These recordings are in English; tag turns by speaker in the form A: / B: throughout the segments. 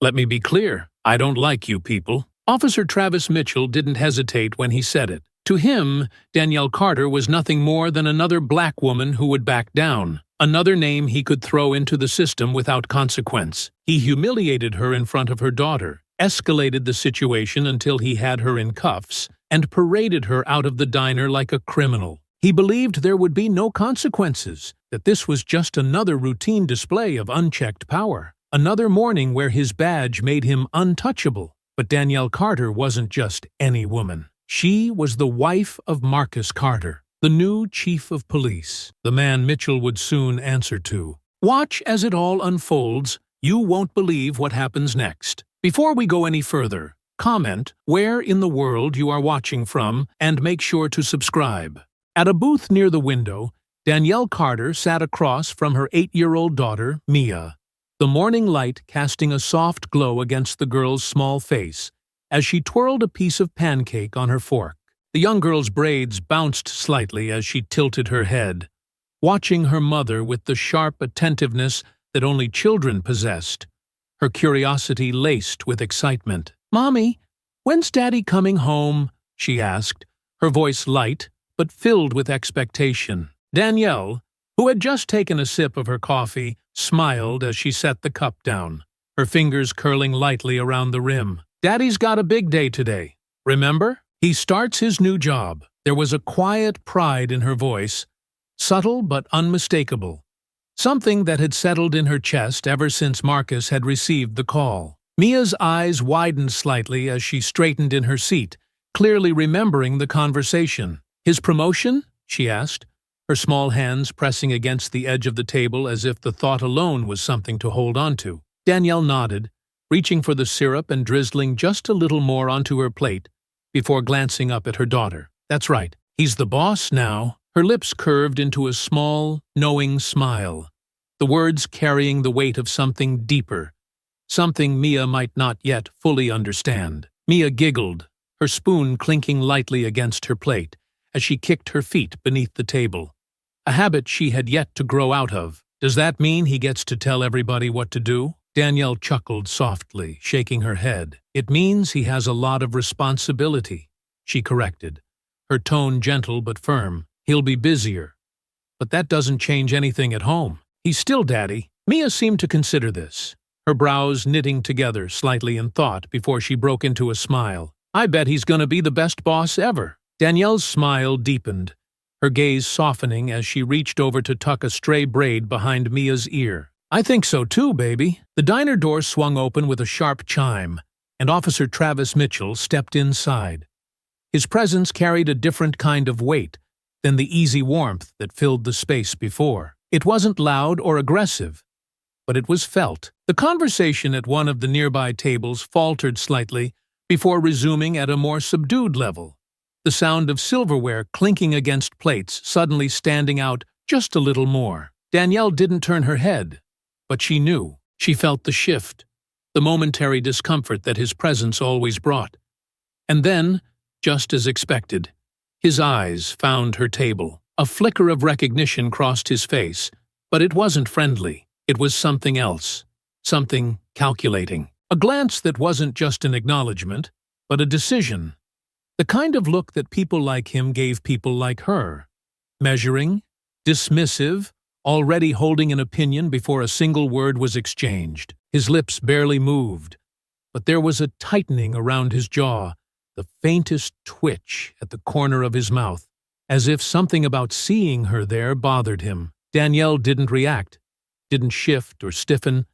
A: Let me be clear, I don't like you people." Officer Travis Mitchell didn't hesitate when he said it. To him, Danielle Carter was nothing more than another black woman who would back down, another name he could throw into the system without consequence. He humiliated her in front of her daughter, escalated the situation until he had her in cuffs, and paraded her out of the diner like a criminal. He believed there would be no consequences, that this was just another routine display of unchecked power, another morning where his badge made him untouchable. But Danielle Carter wasn't just any woman. She was the wife of Marcus Carter, the new chief of police, the man Mitchell would soon answer to. Watch as it all unfolds. You won't believe what happens next. Before we go any further, comment where in the world you are watching from and make sure to subscribe. At a booth near the window, Danielle Carter sat across from her 8-year-old daughter, Mia, the morning light casting a soft glow against the girl's small face as she twirled a piece of pancake on her fork. The young girl's braids bounced slightly as she tilted her head, watching her mother with the sharp attentiveness that only children possessed, her curiosity laced with excitement. "Mommy, when's Daddy coming home?" she asked, her voice light but filled with expectation. Danielle, who had just taken a sip of her coffee, smiled as she set the cup down, her fingers curling lightly around the rim. "Daddy's got a big day today. Remember? He starts his new job." There was a quiet pride in her voice, subtle but unmistakable, something that had settled in her chest ever since Marcus had received the call. Mia's eyes widened slightly as she straightened in her seat, clearly remembering the conversation. "His promotion?" she asked, her small hands pressing against the edge of the table as if the thought alone was something to hold on to. Danielle nodded, reaching for the syrup and drizzling just a little more onto her plate before glancing up at her daughter. "That's right. He's the boss now." Her lips curved into a small, knowing smile, the words carrying the weight of something deeper, something Mia might not yet fully understand. Mia giggled, her spoon clinking lightly against her plate as she kicked her feet beneath the table, a habit she had yet to grow out of. "Does that mean he gets to tell everybody what to do?" Danielle chuckled softly, shaking her head. "It means he has a lot of responsibility," she corrected, her tone gentle but firm. "He'll be busier. But that doesn't change anything at home. He's still Daddy." Mia seemed to consider this, her brows knitting together slightly in thought before she broke into a smile. "I bet he's gonna be the best boss ever." Danielle's smile deepened, her gaze softening as she reached over to tuck a stray braid behind Mia's ear. "I think so too, baby." The diner door swung open with a sharp chime, and Officer Travis Mitchell stepped inside. His presence carried a different kind of weight than the easy warmth that filled the space before. It wasn't loud or aggressive, but it was felt. The conversation at one of the nearby tables faltered slightly before resuming at a more subdued level, the sound of silverware clinking against plates suddenly standing out just a little more. Danielle didn't turn her head, but she knew. She felt the shift, the momentary discomfort that his presence always brought. And then, just as expected, his eyes found her table. A flicker of recognition crossed his face, but it wasn't friendly. It was something else, something calculating. A glance that wasn't just an acknowledgement, but a decision. The kind of look that people like him gave people like her. Measuring, dismissive, already holding an opinion before a single word was exchanged. His lips barely moved, but there was a tightening around his jaw, the faintest twitch at the corner of his mouth, as if something about seeing her there bothered him. Danielle didn't react, didn't shift or stiffen,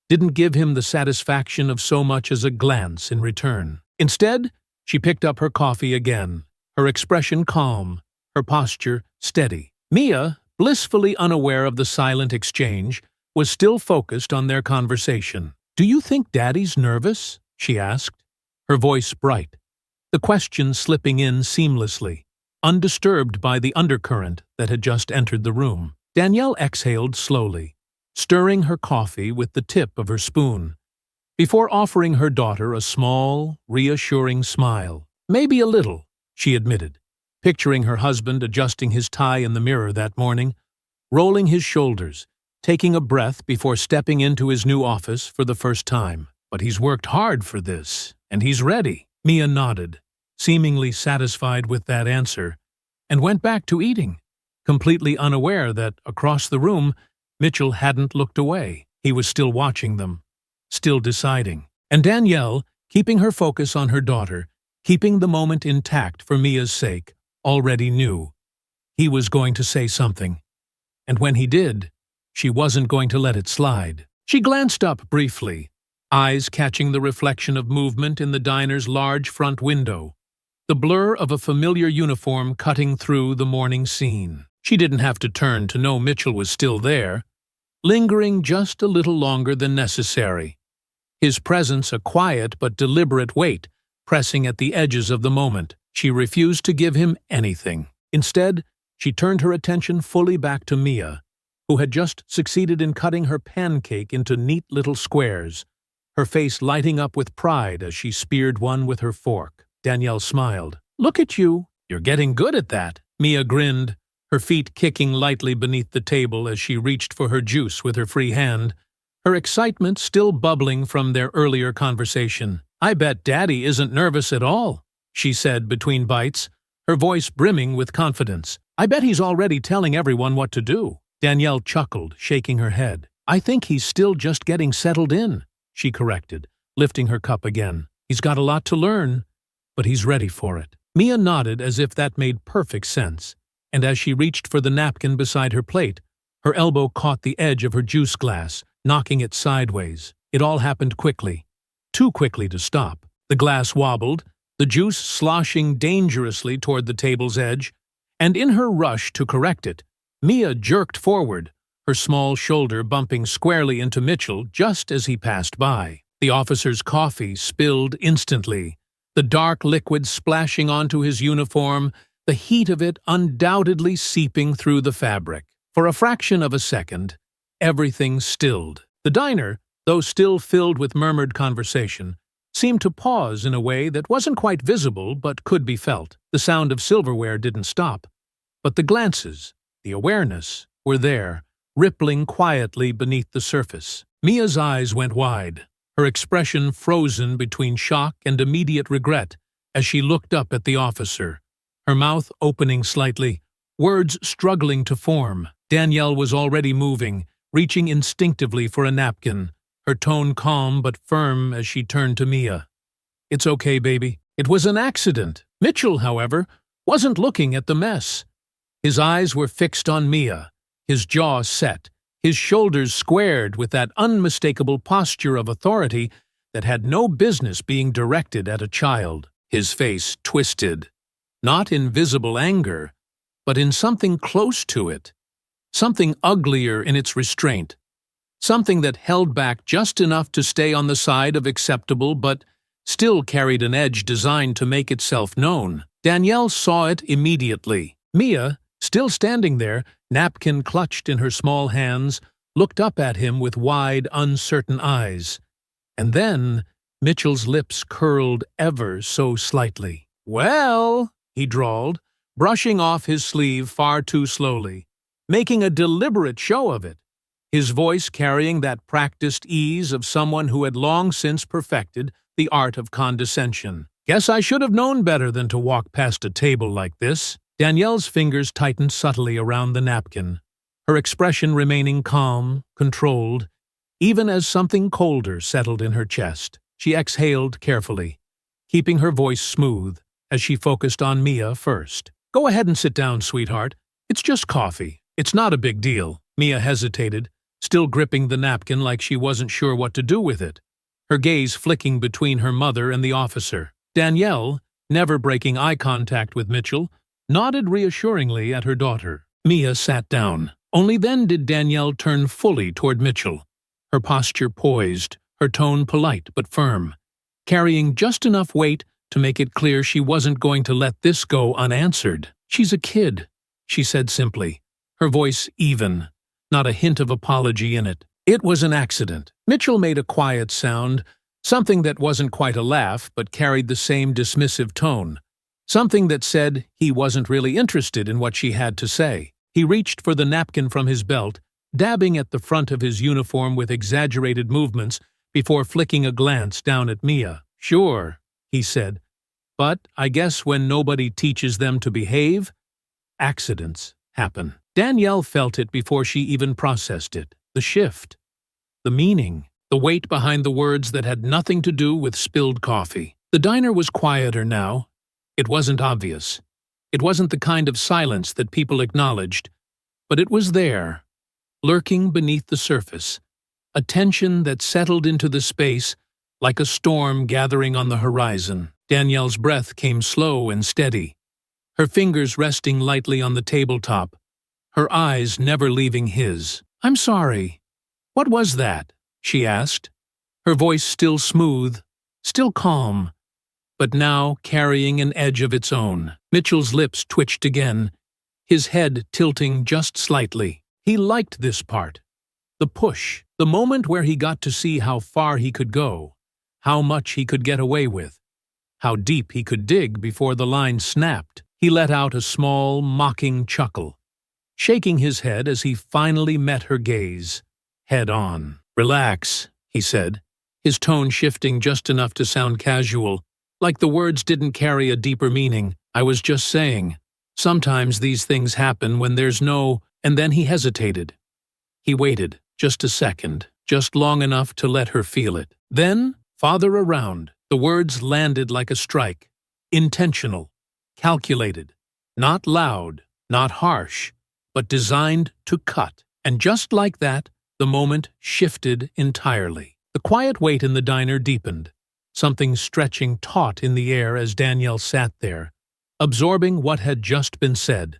A: didn't give him the satisfaction of so much as a glance in return. Instead, she picked up her coffee again, her expression calm, her posture steady. Mia, blissfully unaware of the silent exchange, was still focused on their conversation. "Do you think Daddy's nervous?" she asked, her voice bright, the question slipping in seamlessly, undisturbed by the undercurrent that had just entered the room. Danielle exhaled slowly, stirring her coffee with the tip of her spoon, before offering her daughter a small, reassuring smile. "Maybe a little," she admitted, picturing her husband adjusting his tie in the mirror that morning, rolling his shoulders, taking a breath before stepping into his new office for the first time. But he's worked hard for this, and he's ready. Mia nodded, seemingly satisfied with that answer, and went back to eating, completely unaware that, across the room, Mitchell hadn't looked away. He was still watching them, still deciding. And Danielle, keeping her focus on her daughter, keeping the moment intact for Mia's sake, already knew. He was going to say something. And when he did, she wasn't going to let it slide. She glanced up briefly, eyes catching the reflection of movement in the diner's large front window, the blur of a familiar uniform cutting through the morning scene. She didn't have to turn to know Mitchell was still there, lingering just a little longer than necessary. His presence a quiet but deliberate weight, pressing at the edges of the moment. She refused to give him anything. Instead, she turned her attention fully back to Mia, who had just succeeded in cutting her pancake into neat little squares, her face lighting up with pride as she speared one with her fork. Danielle smiled. "Look at you. You're getting good at that." Mia grinned, her feet kicking lightly beneath the table as she reached for her juice with her free hand, her excitement still bubbling from their earlier conversation. "I bet Daddy isn't nervous at all," she said between bites, her voice brimming with confidence. "I bet he's already telling everyone what to do." Danielle chuckled, shaking her head. "I think he's still just getting settled in," she corrected, lifting her cup again. "He's got a lot to learn, but he's ready for it." Mia nodded as if that made perfect sense, and as she reached for the napkin beside her plate, her elbow caught the edge of her juice glass, knocking it sideways. It all happened quickly, too quickly to stop. The glass wobbled, the juice sloshing dangerously toward the table's edge, and in her rush to correct it, Mia jerked forward, her small shoulder bumping squarely into Mitchell just as he passed by. The officer's coffee spilled instantly, the dark liquid splashing onto his uniform, the heat of it undoubtedly seeping through the fabric. For a fraction of a second, everything stilled. The diner, though still filled with murmured conversation, seemed to pause in a way that wasn't quite visible but could be felt. The sound of silverware didn't stop, but the glances, the awareness, were there, rippling quietly beneath the surface. Mia's eyes went wide, her expression frozen between shock and immediate regret as she looked up at the officer, her mouth opening slightly, words struggling to form. Danielle was already moving, reaching instinctively for a napkin, her tone calm but firm as she turned to Mia. "It's okay, baby. It was an accident." Mitchell, however, wasn't looking at the mess. His eyes were fixed on Mia, his jaw set, his shoulders squared with that unmistakable posture of authority that had no business being directed at a child. His face twisted, not in visible anger, but in something close to it, something uglier in its restraint, something that held back just enough to stay on the side of acceptable but still carried an edge designed to make itself known. Danielle saw it immediately. Mia, still standing there, napkin clutched in her small hands, looked up at him with wide, uncertain eyes. And then Mitchell's lips curled ever so slightly. "Well," he drawled, brushing off his sleeve far too slowly, making a deliberate show of it, his voice carrying that practiced ease of someone who had long since perfected the art of condescension. "Guess I should have known better than to walk past a table like this." Danielle's fingers tightened subtly around the napkin, her expression remaining calm, controlled, even as something colder settled in her chest. She exhaled carefully, keeping her voice smooth as she focused on Mia first. "Go ahead and sit down, sweetheart. It's just coffee. It's not a big deal." Mia hesitated, still gripping the napkin like she wasn't sure what to do with it, her gaze flicking between her mother and the officer. Danielle, never breaking eye contact with Mitchell, nodded reassuringly at her daughter. Mia sat down. Only then did Danielle turn fully toward Mitchell, her posture poised, her tone polite but firm, carrying just enough weight to make it clear she wasn't going to let this go unanswered. "She's a kid," she said simply, her voice even, not a hint of apology in it. "It was an accident." Mitchell made a quiet sound, something that wasn't quite a laugh but carried the same dismissive tone, something that said he wasn't really interested in what she had to say. He reached for the napkin from his belt, dabbing at the front of his uniform with exaggerated movements before flicking a glance down at Mia. "Sure," he said, "but I guess when nobody teaches them to behave, accidents happen." Danielle felt it before she even processed it. The shift, the meaning, the weight behind the words that had nothing to do with spilled coffee. The diner was quieter now. It wasn't obvious. It wasn't the kind of silence that people acknowledged, but it was there, lurking beneath the surface, a tension that settled into the space like a storm gathering on the horizon. Danielle's breath came slow and steady, her fingers resting lightly on the tabletop, her eyes never leaving his. "I'm sorry. What was that?" she asked, her voice still smooth, still calm, but now carrying an edge of its own. Mitchell's lips twitched again, his head tilting just slightly. He liked this part. The push, the moment where he got to see how far he could go, how much he could get away with, how deep he could dig before the line snapped. He let out a small, mocking chuckle, shaking his head as he finally met her gaze, head on. "Relax," he said, his tone shifting just enough to sound casual, like the words didn't carry a deeper meaning. "I was just saying, sometimes these things happen when there's no—" And then he hesitated. He waited, just a second, just long enough to let her feel it. Then, farther around, the words landed like a strike. Intentional, calculated, not loud, not harsh, but designed to cut. And just like that, the moment shifted entirely. The quiet wait in the diner deepened, something stretching taut in the air as Danielle sat there, absorbing what had just been said,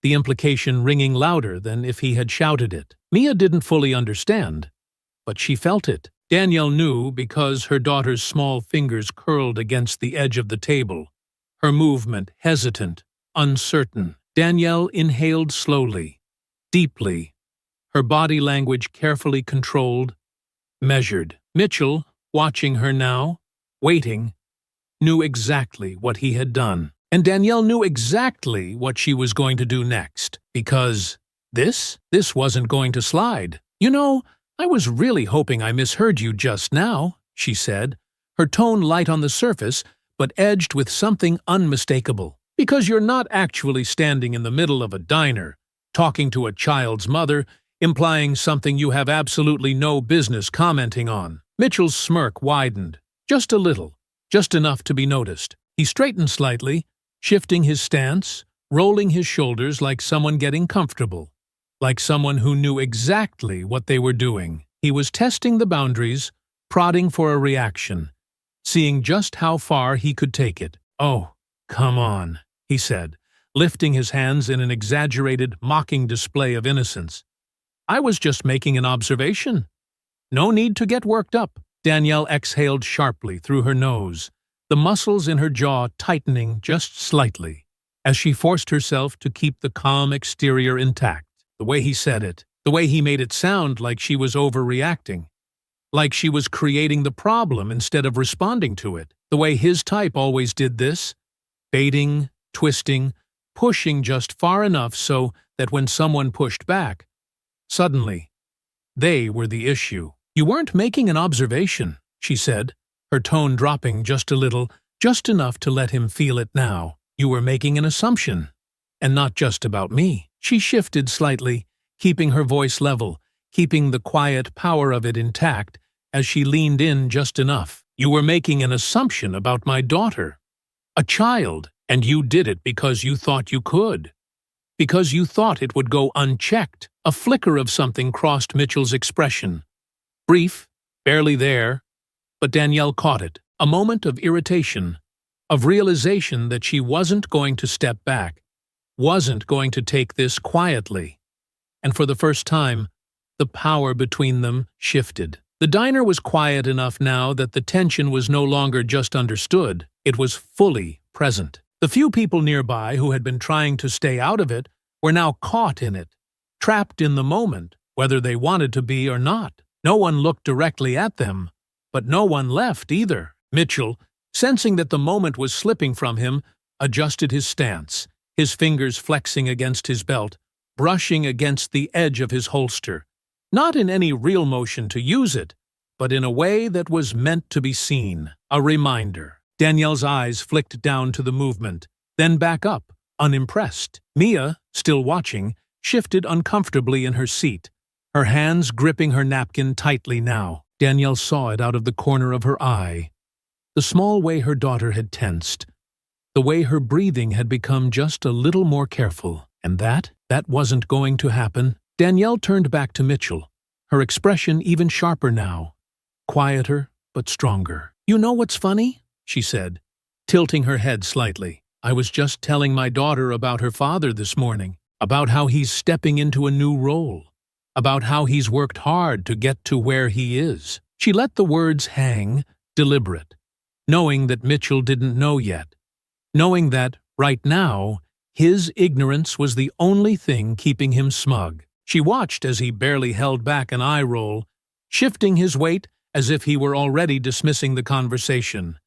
A: the implication ringing louder than if he had shouted it. Mia didn't fully understand, but she felt it. Danielle knew because her daughter's small fingers curled against the edge of the table, her movement hesitant, uncertain. Danielle inhaled slowly, deeply, her body language carefully controlled, measured. Mitchell, watching her now, waiting, knew exactly what he had done. And Danielle knew exactly what she was going to do next, because this wasn't going to slide. "You know, I was really hoping I misheard you just now," she said, her tone light on the surface, but edged with something unmistakable. "Because you're not actually standing in the middle of a diner, talking to a child's mother, implying something you have absolutely no business commenting on." Mitchell's smirk widened, just a little, just enough to be noticed. He straightened slightly, shifting his stance, rolling his shoulders like someone getting comfortable, like someone who knew exactly what they were doing. He was testing the boundaries, prodding for a reaction, seeing just how far he could take it. "Oh, come on," he said, lifting his hands in an exaggerated, mocking display of innocence. "I was just making an observation. No need to get worked up." Danielle exhaled sharply through her nose, the muscles in her jaw tightening just slightly, as she forced herself to keep the calm exterior intact. The way he said it, the way he made it sound like she was overreacting, like she was creating the problem instead of responding to it, the way his type always did this, baiting, twisting, pushing just far enough so that when someone pushed back, suddenly, they were the issue. "You weren't making an observation," she said, her tone dropping just a little, just enough to let him feel it now. "You were making an assumption, and not just about me." She shifted slightly, keeping her voice level, keeping the quiet power of it intact as she leaned in just enough. "You were making an assumption about my daughter, a child, and you did it because you thought you could, because you thought it would go unchecked." A flicker of something crossed Mitchell's expression. Brief, barely there, but Danielle caught it. A moment of irritation, of realization that she wasn't going to step back, wasn't going to take this quietly. And for the first time, the power between them shifted. The diner was quiet enough now that the tension was no longer just understood, it was fully present. The few people nearby who had been trying to stay out of it were now caught in it, trapped in the moment, whether they wanted to be or not. No one looked directly at them, but no one left either. Mitchell, sensing that the moment was slipping from him, adjusted his stance, his fingers flexing against his belt, brushing against the edge of his holster. Not in any real motion to use it, but in a way that was meant to be seen, a reminder. Danielle's eyes flicked down to the movement, then back up, unimpressed. Mia, still watching, shifted uncomfortably in her seat, her hands gripping her napkin tightly now. Danielle saw it out of the corner of her eye. The small way her daughter had tensed, the way her breathing had become just a little more careful, and that wasn't going to happen. Danielle turned back to Mitchell, her expression even sharper now, quieter but stronger. "You know what's funny?" she said, tilting her head slightly. "I was just telling my daughter about her father this morning, about how he's stepping into a new role, about how he's worked hard to get to where he is." She let the words hang, deliberate, knowing that Mitchell didn't know yet, knowing that, right now, his ignorance was the only thing keeping him smug. She watched as he barely held back an eye roll, shifting his weight as if he were already dismissing the conversation,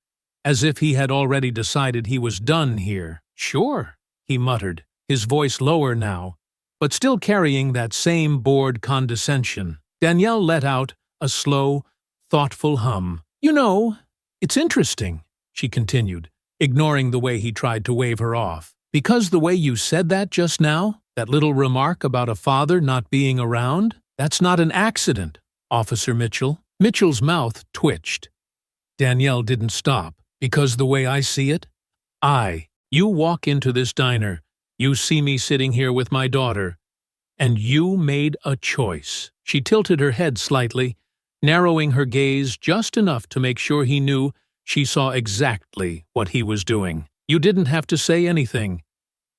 A: as if he had already decided he was done here. "Sure," he muttered, his voice lower now, but still carrying that same bored condescension. Danielle let out a slow, thoughtful hum. "You know, it's interesting," she continued, ignoring the way he tried to wave her off. "Because the way you said that just now, that little remark about a father not being around, that's not an accident, Officer Mitchell." Mitchell's mouth twitched. Danielle didn't stop. "Because the way I see it, you walk into this diner, you see me sitting here with my daughter, and you made a choice." She tilted her head slightly, narrowing her gaze just enough to make sure he knew she saw exactly what he was doing. "You didn't have to say anything.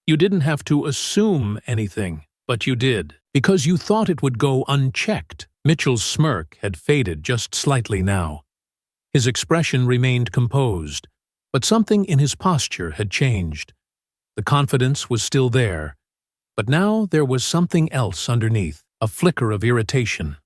A: You didn't have to assume anything, but you did, because you thought it would go unchecked." Mitchell's smirk had faded just slightly now. His expression remained composed, but something in his posture had changed. The confidence was still there, but now there was something else underneath, a flicker of irritation,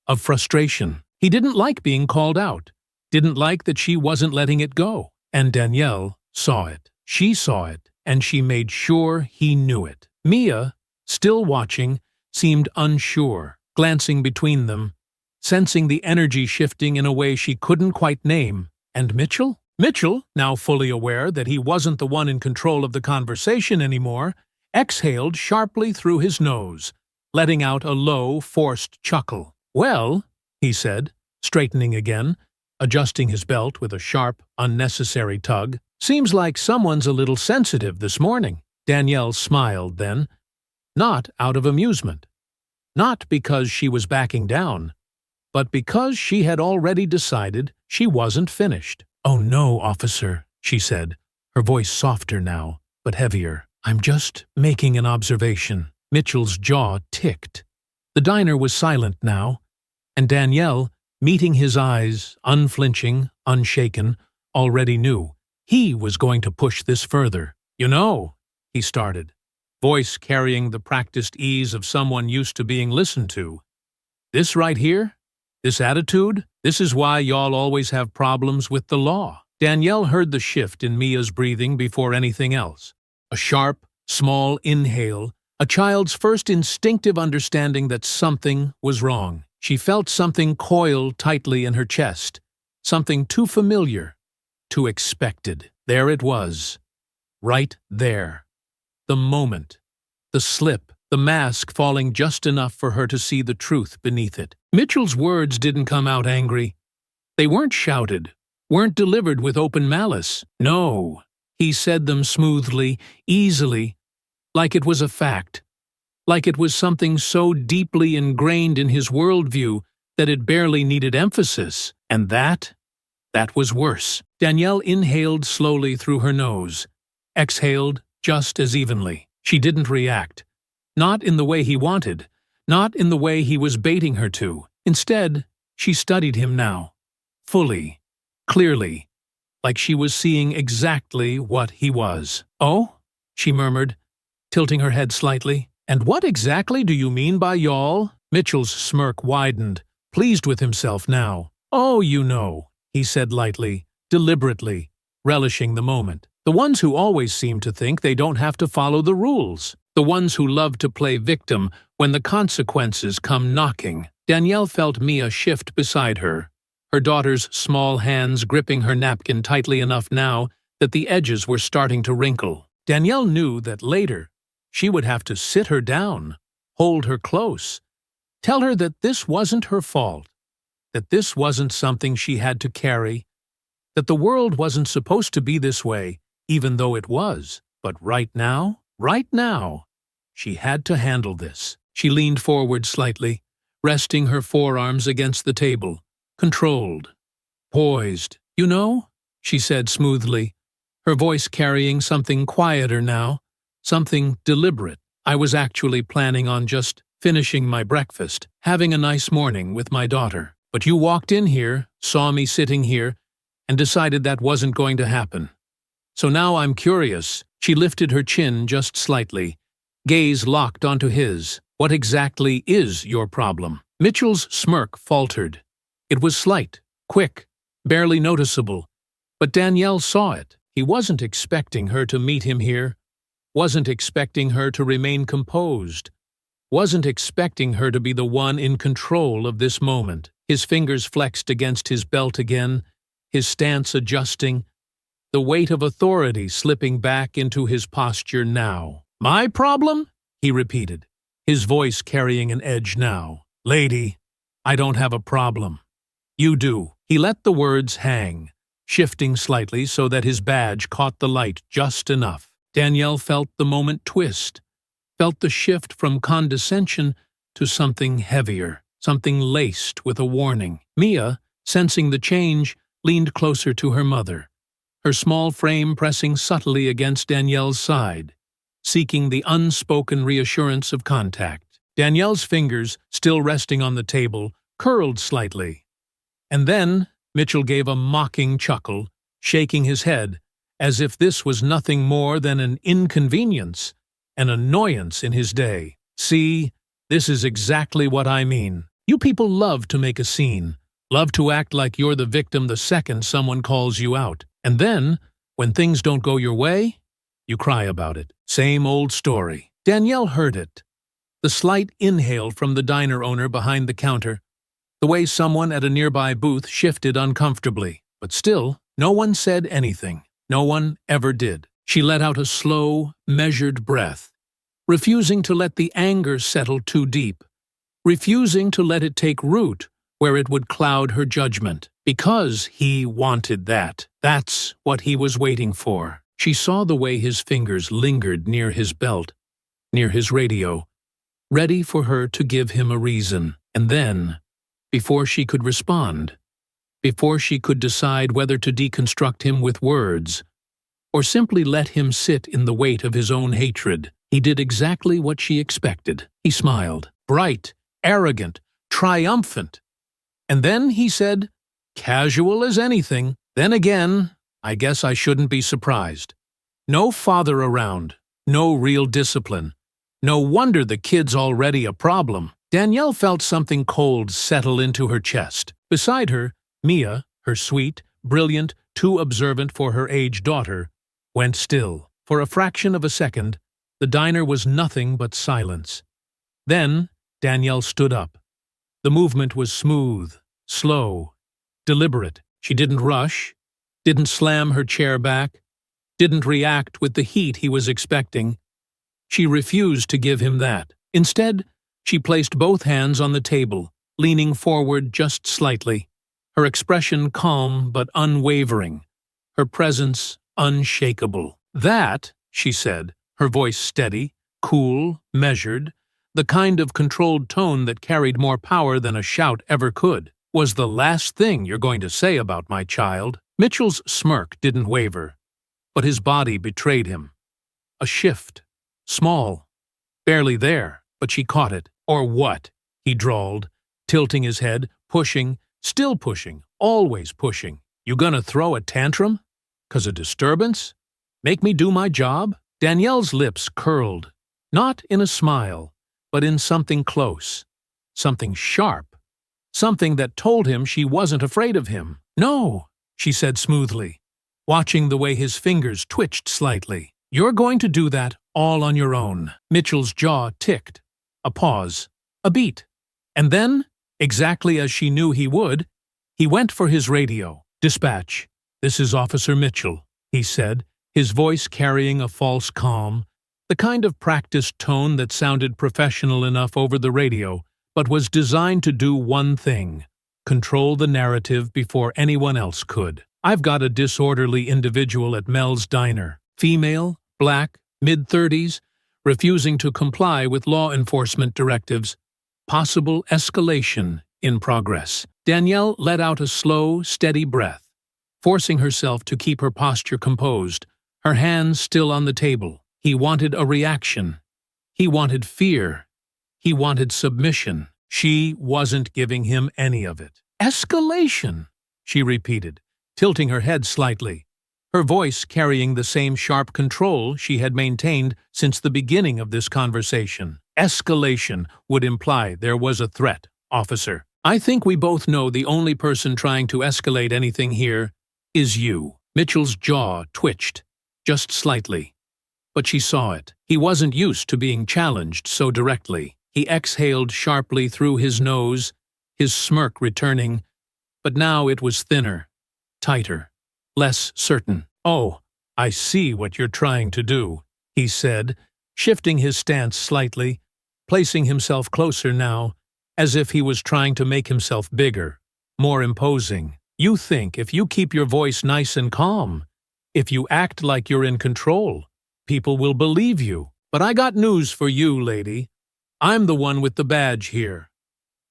A: of frustration. He didn't like being called out, didn't like that she wasn't letting it go, and Danielle saw it. She saw it, and she made sure he knew it. Mia, still watching, seemed unsure, glancing between them, sensing the energy shifting in a way she couldn't quite name. And Mitchell? Mitchell, now fully aware that he wasn't the one in control of the conversation anymore, exhaled sharply through his nose, letting out a low, forced chuckle. "Well," he said, straightening again, adjusting his belt with a sharp, unnecessary tug, "seems like someone's a little sensitive this morning." Danielle smiled then, not out of amusement, not because she was backing down, but because she had already decided she wasn't finished. "Oh no, officer," she said, her voice softer now, but heavier. "I'm just making an observation." Mitchell's jaw ticked. The diner was silent now, and Danielle, meeting his eyes, unflinching, unshaken, already knew he was going to push this further. "You know," he started, voice carrying the practiced ease of someone used to being listened to, "this right here, this attitude, this is why y'all always have problems with the law." Danielle heard the shift in Mia's breathing before anything else. A sharp, small inhale, a child's first instinctive understanding that something was wrong. She felt something coil tightly in her chest, something too familiar, too expected. There it was, right there. The moment, the slip, the mask falling just enough for her to see the truth beneath it. Mitchell's words didn't come out angry. They weren't shouted, weren't delivered with open malice. No, he said them smoothly, easily, like it was a fact, like it was something so deeply ingrained in his worldview that it barely needed emphasis. And that was worse. Danielle inhaled slowly through her nose, exhaled just as evenly. She didn't react. Not in the way he wanted, not in the way he was baiting her to. Instead, she studied him now, fully, clearly, like she was seeing exactly what he was. "Oh?" she murmured, tilting her head slightly. "And what exactly do you mean by y'all?" Mitchell's smirk widened, pleased with himself now. "Oh, you know," he said lightly, deliberately, relishing the moment. "The ones who always seem to think they don't have to follow the rules. The ones who love to play victim when the consequences come knocking." Danielle felt Mia shift beside her, her daughter's small hands gripping her napkin tightly enough now that the edges were starting to wrinkle. Danielle knew that later she would have to sit her down, hold her close, tell her that this wasn't her fault, that this wasn't something she had to carry, that the world wasn't supposed to be this way, even though it was. But right now, she had to handle this. She leaned forward slightly, resting her forearms against the table, controlled, poised. "You know," she said smoothly, her voice carrying something quieter now, something deliberate. "I was actually planning on just finishing my breakfast, having a nice morning with my daughter. But you walked in here, saw me sitting here, and decided that wasn't going to happen. So now I'm curious." She lifted her chin just slightly, gaze locked onto his. "What exactly is your problem?" Mitchell's smirk faltered. It was slight, quick, barely noticeable, but Danielle saw it. He wasn't expecting her to meet him here, wasn't expecting her to remain composed, wasn't expecting her to be the one in control of this moment. His fingers flexed against his belt again, his stance adjusting, the weight of authority slipping back into his posture now. "My problem?" he repeated, his voice carrying an edge now. "Lady, I don't have a problem. You do." He let the words hang, shifting slightly so that his badge caught the light just enough. Danielle felt the moment twist, felt the shift from condescension to something heavier, something laced with a warning. Mia, sensing the change, leaned closer to her mother, her small frame pressing subtly against Danielle's side, seeking the unspoken reassurance of contact. Danielle's fingers, still resting on the table, curled slightly. And then Mitchell gave a mocking chuckle, shaking his head, as if this was nothing more than an inconvenience, an annoyance in his day. "See, this is exactly what I mean. You people love to make a scene, love to act like you're the victim the second someone calls you out. And then, when things don't go your way, you cry about it. Same old story." Danielle heard it. The slight inhale from the diner owner behind the counter, the way someone at a nearby booth shifted uncomfortably. But still, no one said anything. No one ever did. She let out a slow, measured breath, refusing to let the anger settle too deep, refusing to let it take root where it would cloud her judgment. Because he wanted that. That's what he was waiting for. She saw the way his fingers lingered near his belt, near his radio, ready for her to give him a reason. And then, before she could respond, before she could decide whether to deconstruct him with words, or simply let him sit in the weight of his own hatred, he did exactly what she expected. He smiled, bright, arrogant, triumphant. And then he said, casual as anything, "Then again, I guess I shouldn't be surprised. No father around, no real discipline. No wonder the kid's already a problem." Danielle felt something cold settle into her chest. Beside her, Mia, her sweet, brilliant, too observant for her age daughter, went still. For a fraction of a second, the diner was nothing but silence. Then Danielle stood up. The movement was smooth, slow, deliberate. She didn't rush, didn't slam her chair back, didn't react with the heat he was expecting. She refused to give him that. Instead, she placed both hands on the table, leaning forward just slightly, her expression calm but unwavering, her presence unshakable. "That," she said, her voice steady, cool, measured, the kind of controlled tone that carried more power than a shout ever could, "was the last thing you're going to say about my child." Mitchell's smirk didn't waver, but his body betrayed him. A shift, small, barely there, but she caught it. "Or what?" he drawled, tilting his head, pushing, still pushing, always pushing. "You gonna throw a tantrum? 'Cause a disturbance? Make me do my job?" Danielle's lips curled, not in a smile, but in something close, something sharp, something that told him she wasn't afraid of him. "No," she said smoothly, watching the way his fingers twitched slightly. "You're going to do that all on your own." Mitchell's jaw ticked. A pause, a beat, and then, exactly as she knew he would, He went for his radio. "Dispatch, this is Officer Mitchell," he said, his voice carrying a false calm, the kind of practiced tone that sounded professional enough over the radio, but was designed to do one thing: control the narrative before anyone else could. "I've got a disorderly individual at Mel's Diner. Female, black, mid-30s, refusing to comply with law enforcement directives. Possible escalation in progress." Danielle let out a slow, steady breath, forcing herself to keep her posture composed, her hands still on the table. He wanted a reaction. He wanted fear. He wanted submission. She wasn't giving him any of it. "Escalation," she repeated, tilting her head slightly, her voice carrying the same sharp control she had maintained since the beginning of this conversation. "Escalation would imply there was a threat, officer. I think we both know the only person trying to escalate anything here is you." Mitchell's jaw twitched, just slightly. But she saw it. He wasn't used to being challenged so directly. He exhaled sharply through his nose, his smirk returning, but now it was thinner, tighter, less certain. "Oh, I see what you're trying to do," he said, shifting his stance slightly, placing himself closer now, as if he was trying to make himself bigger, more imposing. "You think if you keep your voice nice and calm, if you act like you're in control, people will believe you. But I got news for you, lady. I'm the one with the badge here.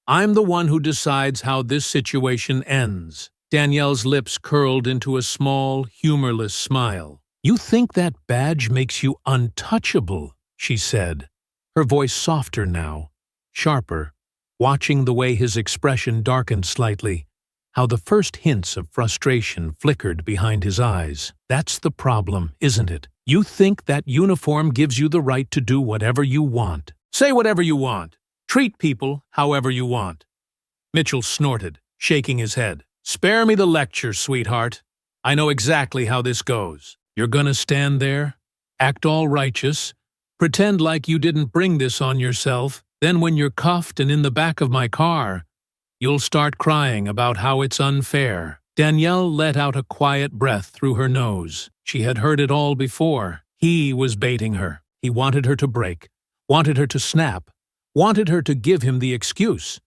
A: I'm the one who decides how this situation ends." Danielle's lips curled into a small, humorless smile. "You think that badge makes you untouchable," she said, her voice softer now, sharper, watching the way his expression darkened slightly, how the first hints of frustration flickered behind his eyes. "That's the problem, isn't it? You think that uniform gives you the right to do whatever you want. Say whatever you want. Treat people however you want." Mitchell snorted, shaking his head. "Spare me the lecture, sweetheart. I know exactly how this goes. You're gonna stand there, act all righteous, pretend like you didn't bring this on yourself, then when you're cuffed and in the back of my car, you'll start crying about how it's unfair." Danielle let out a quiet breath through her nose. She had heard it all before. He was baiting her. He wanted her to break, wanted her to snap, wanted her to give him the excuse.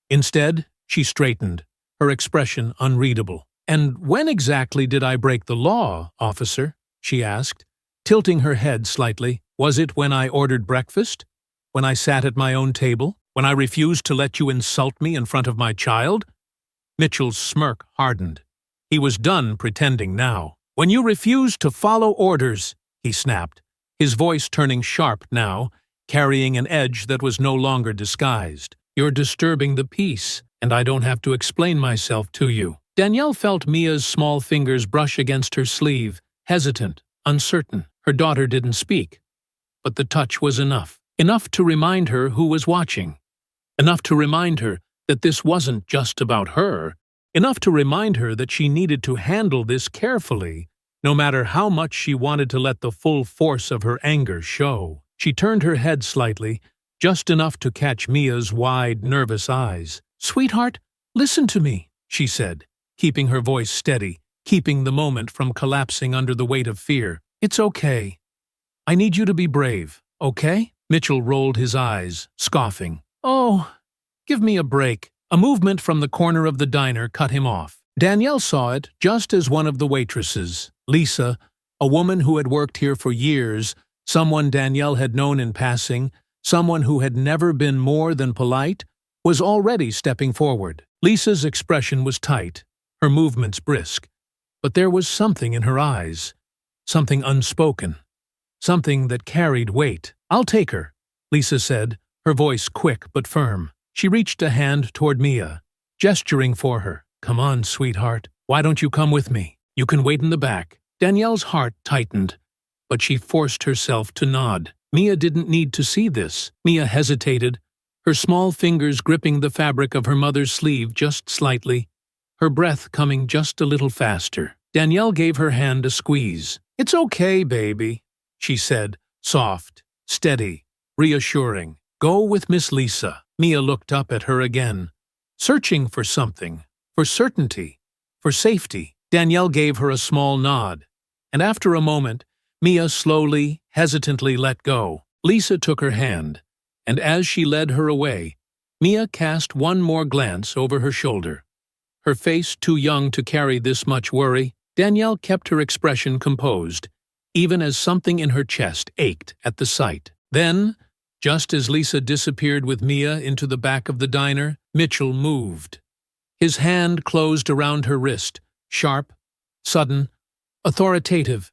A: Instead, she straightened, her expression unreadable. "And when exactly did I break the law, officer?" she asked, tilting her head slightly. "Was it when I ordered breakfast? When I sat at my own table? When I refused to let you insult me in front of my child?" Mitchell's smirk hardened. He was done pretending now. "When you refused to follow orders," he snapped, his voice turning sharp now, carrying an edge that was no longer disguised. "You're disturbing the peace, and I don't have to explain myself to you." Danielle felt Mia's small fingers brush against her sleeve, hesitant, uncertain. Her daughter didn't speak, but the touch was enough. Enough to remind her who was watching. Enough to remind her that this wasn't just about her. Enough to remind her that she needed to handle this carefully, no matter how much she wanted to let the full force of her anger show. She turned her head slightly, just enough to catch Mia's wide, nervous eyes. "Sweetheart, listen to me," she said, keeping her voice steady, keeping the moment from collapsing under the weight of fear. "It's okay. I need you to be brave, okay?" Mitchell rolled his eyes, scoffing. "Oh, give me a break." A movement from the corner of the diner cut him off. Danielle saw it just as one of the waitresses, Lisa, a woman who had worked here for years, someone Danielle had known in passing, someone who had never been more than polite, was already stepping forward. Lisa's expression was tight, her movements brisk, but there was something in her eyes, something unspoken, something that carried weight. "I'll take her," Lisa said, her voice quick but firm. She reached a hand toward Mia, gesturing for her. "Come on, sweetheart. Why don't you come with me? You can wait in the back." Danielle's heart tightened, but she forced herself to nod. Mia didn't need to see this. Mia hesitated, her small fingers gripping the fabric of her mother's sleeve just slightly, her breath coming just a little faster. Danielle gave her hand a squeeze. "It's okay, baby," she said, soft, steady, reassuring. "Go with Miss Lisa." Mia looked up at her again, searching for something, For certainty. For safety. Danielle gave her a small nod. And after a moment, Mia slowly, hesitantly let go. Lisa took her hand, and as she led her away, Mia cast one more glance over her shoulder. Her face too young to carry this much worry, Danielle kept her expression composed, even as something in her chest ached at the sight. Then, just as Lisa disappeared with Mia into the back of the diner, Mitchell moved. His hand closed around her wrist, sharp, sudden, authoritative.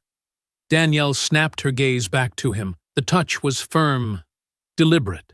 A: Danielle snapped her gaze back to him. The touch was firm, deliberate,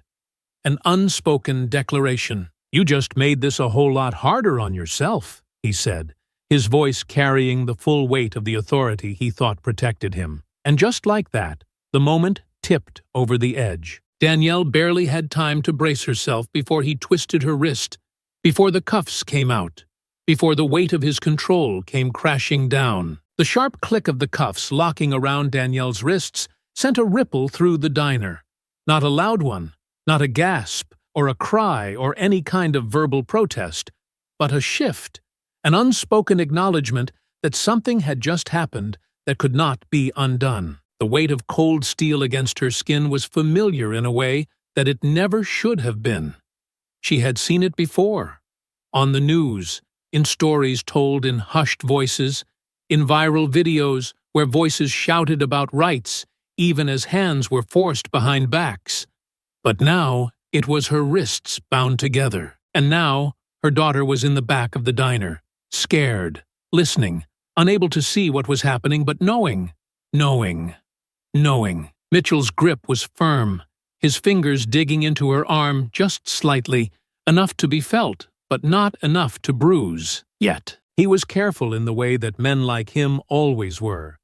A: an unspoken declaration. "You just made this a whole lot harder on yourself," he said, his voice carrying the full weight of the authority he thought protected him. And just like that, the moment tipped over the edge. Danielle barely had time to brace herself before he twisted her wrist, before the cuffs came out, before the weight of his control came crashing down. The sharp click of the cuffs locking around Danielle's wrists sent a ripple through the diner. Not a loud one, not a gasp, or a cry, or any kind of verbal protest, but a shift, an unspoken acknowledgement that something had just happened that could not be undone. The weight of cold steel against her skin was familiar in a way that it never should have been. She had seen it before, on the news, in stories told in hushed voices, in viral videos where voices shouted about rights, even as hands were forced behind backs. But now it was her wrists bound together, and now her daughter was in the back of the diner, scared, listening, unable to see what was happening, but knowing. Mitchell's grip was firm, his fingers digging into her arm just slightly, enough to be felt, but not enough to bruise. Yet, he was careful in the way that men like him always were,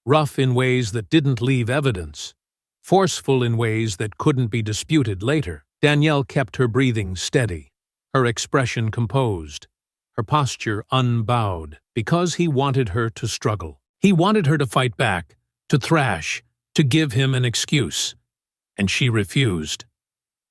A: rough in ways that didn't leave evidence, forceful in ways that couldn't be disputed later. Danielle kept her breathing steady, her expression composed, her posture unbowed, because he wanted her to struggle. He wanted her to fight back, to thrash, to give him an excuse. And she refused.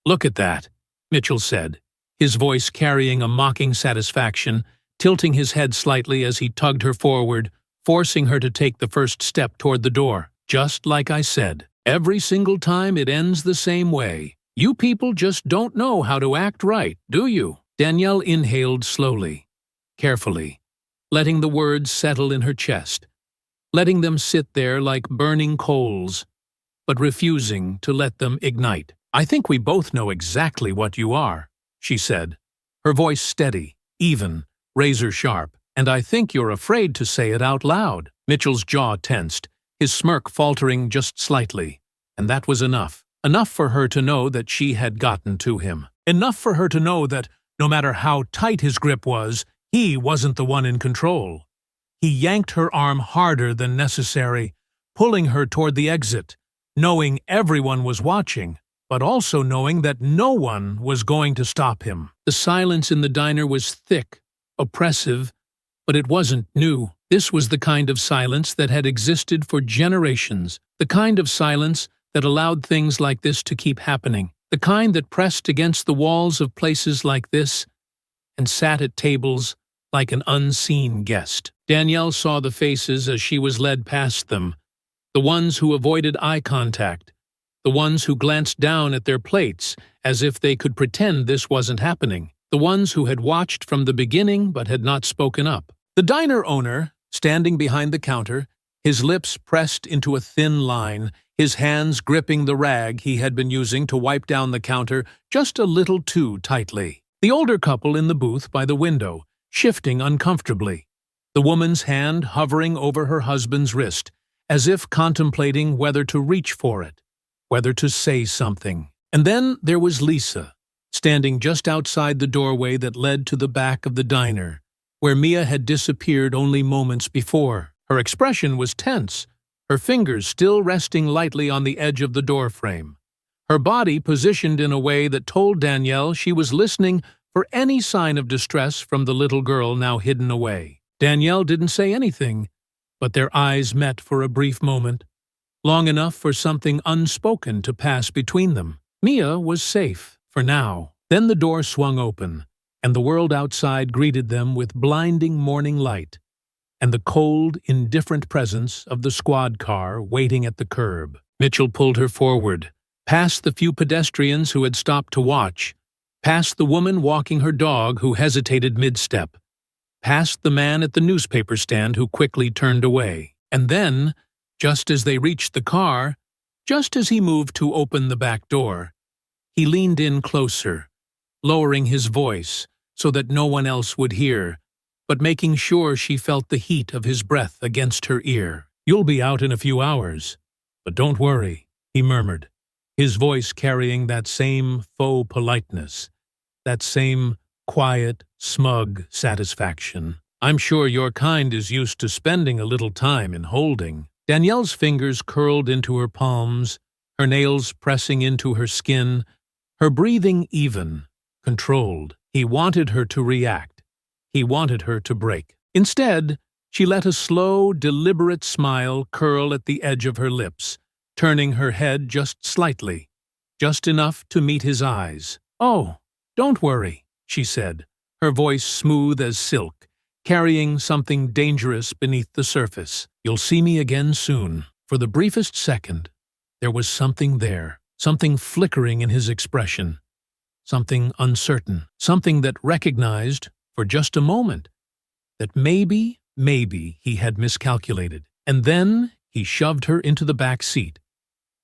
A: "Look at that," Mitchell said, his voice carrying a mocking satisfaction, tilting his head slightly as he tugged her forward, forcing her to take the first step toward the door. "Just like I said, every single time it ends the same way. You people just don't know how to act right, do you?" Danielle inhaled slowly, carefully, letting the words settle in her chest, letting them sit there like burning coals, but refusing to let them ignite. "I think we both know exactly what you are," she said, her voice steady, even, razor-sharp, "and I think you're afraid to say it out loud." Mitchell's jaw tensed, his smirk faltering just slightly, and that was enough. Enough for her to know that she had gotten to him. Enough for her to know that, no matter how tight his grip was, he wasn't the one in control. He yanked her arm harder than necessary, pulling her toward the exit, knowing everyone was watching, but also knowing that no one was going to stop him. The silence in the diner was thick, oppressive, but it wasn't new. This was the kind of silence that had existed for generations, the kind of silence that allowed things like this to keep happening, the kind that pressed against the walls of places like this and sat at tables like an unseen guest. Danielle saw the faces as she was led past them, the ones who avoided eye contact, the ones who glanced down at their plates as if they could pretend this wasn't happening, the ones who had watched from the beginning but had not spoken up. The diner owner, standing behind the counter, his lips pressed into a thin line, his hands gripping the rag he had been using to wipe down the counter just a little too tightly. The older couple in the booth by the window, shifting uncomfortably, the woman's hand hovering over her husband's wrist, as if contemplating whether to reach for it, whether to say something. And then there was Lisa, standing just outside the doorway that led to the back of the diner, where Mia had disappeared only moments before. Her expression was tense, her fingers still resting lightly on the edge of the doorframe, her body positioned in a way that told Danielle she was listening for any sign of distress from the little girl now hidden away. Danielle didn't say anything, but their eyes met for a brief moment, long enough for something unspoken to pass between them. Mia was safe, for now. Then the door swung open, and the world outside greeted them with blinding morning light and the cold, indifferent presence of the squad car waiting at the curb. Mitchell pulled her forward, past the few pedestrians who had stopped to watch, past the woman walking her dog who hesitated mid-step, past the man at the newspaper stand who quickly turned away. And then, just as they reached the car, just as he moved to open the back door, he leaned in closer, lowering his voice so that no one else would hear, but making sure she felt the heat of his breath against her ear. "You'll be out in a few hours, but don't worry," he murmured, his voice carrying that same faux politeness, that same quiet, smug satisfaction. "I'm sure your kind is used to spending a little time in holding." Danielle's fingers curled into her palms, her nails pressing into her skin, her breathing even, controlled. He wanted her to react. He wanted her to break. Instead, she let a slow, deliberate smile curl at the edge of her lips, turning her head just slightly, just enough to meet his eyes. "Oh, don't worry," she said, her voice smooth as silk, carrying something dangerous beneath the surface. "You'll see me again soon." For the briefest second, there was something there, something flickering in his expression, something uncertain, something that recognized, for just a moment, that maybe he had miscalculated. And then he shoved her into the back seat,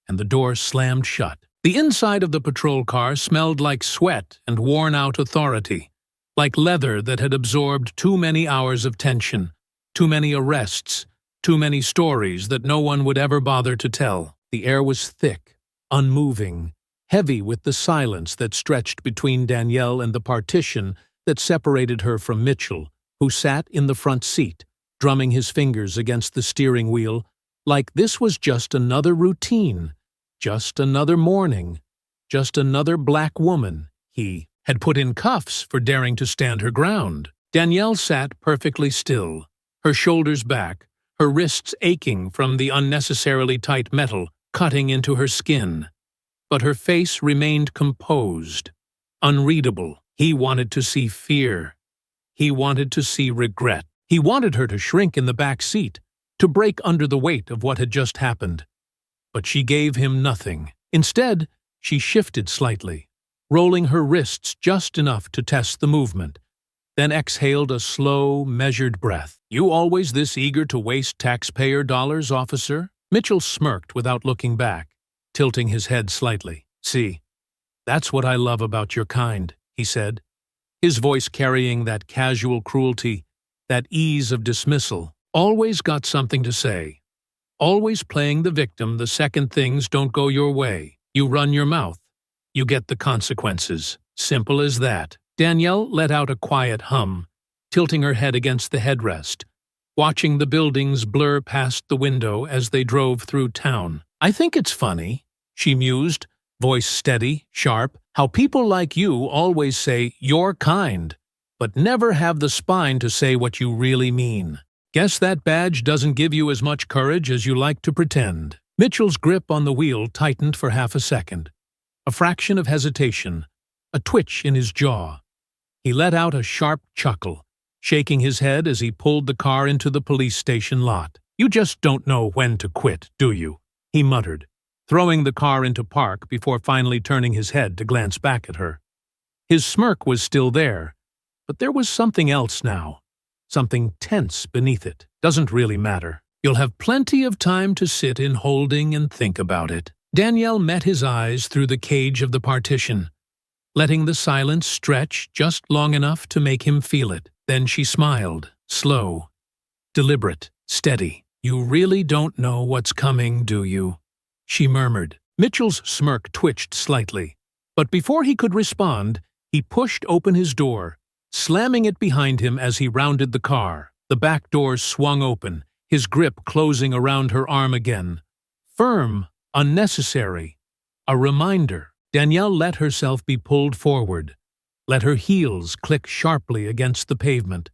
A: and the door slammed shut. The inside of the patrol car smelled like sweat and worn-out authority, like leather that had absorbed too many hours of tension, too many arrests, too many stories that no one would ever bother to tell. The air was thick, unmoving, heavy with the silence that stretched between Danielle and the partition that separated her from Mitchell, who sat in the front seat, drumming his fingers against the steering wheel, like this was just another routine, just another morning, just another black woman he had put in cuffs for daring to stand her ground. Danielle sat perfectly still, her shoulders back, her wrists aching from the unnecessarily tight metal cutting into her skin. But her face remained composed, unreadable. He wanted to see fear. He wanted to see regret. He wanted her to shrink in the back seat, to break under the weight of what had just happened. But she gave him nothing. Instead, she shifted slightly, rolling her wrists just enough to test the movement, then exhaled a slow, measured breath. "You always this eager to waste taxpayer dollars, officer?" Mitchell smirked without looking back, tilting his head slightly. "See, that's what I love about your kind," he said, his voice carrying that casual cruelty, that ease of dismissal. "Always got something to say. Always playing the victim the second things don't go your way. You run your mouth. You get the consequences. Simple as that." Danielle let out a quiet hum, tilting her head against the headrest, watching the buildings blur past the window as they drove through town. "I think it's funny," she mused, voice steady, sharp, "how people like you always say you're kind, but never have the spine to say what you really mean. Guess that badge doesn't give you as much courage as you like to pretend." Mitchell's grip on the wheel tightened for half a second. A fraction of hesitation, a twitch in his jaw. He let out a sharp chuckle, shaking his head as he pulled the car into the police station lot. "You just don't know when to quit, do you?" he muttered, throwing the car into park before finally turning his head to glance back at her. His smirk was still there, but there was something else now, something tense beneath it. "Doesn't really matter. You'll have plenty of time to sit in holding and think about it." Danielle met his eyes through the cage of the partition, letting the silence stretch just long enough to make him feel it. Then she smiled, slow, deliberate, steady. "You really don't know what's coming, do you?" she murmured. Mitchell's smirk twitched slightly, but before he could respond, he pushed open his door, slamming it behind him as he rounded the car. The back door swung open, his grip closing around her arm again. Firm, unnecessary, a reminder. Danielle let herself be pulled forward, let her heels click sharply against the pavement,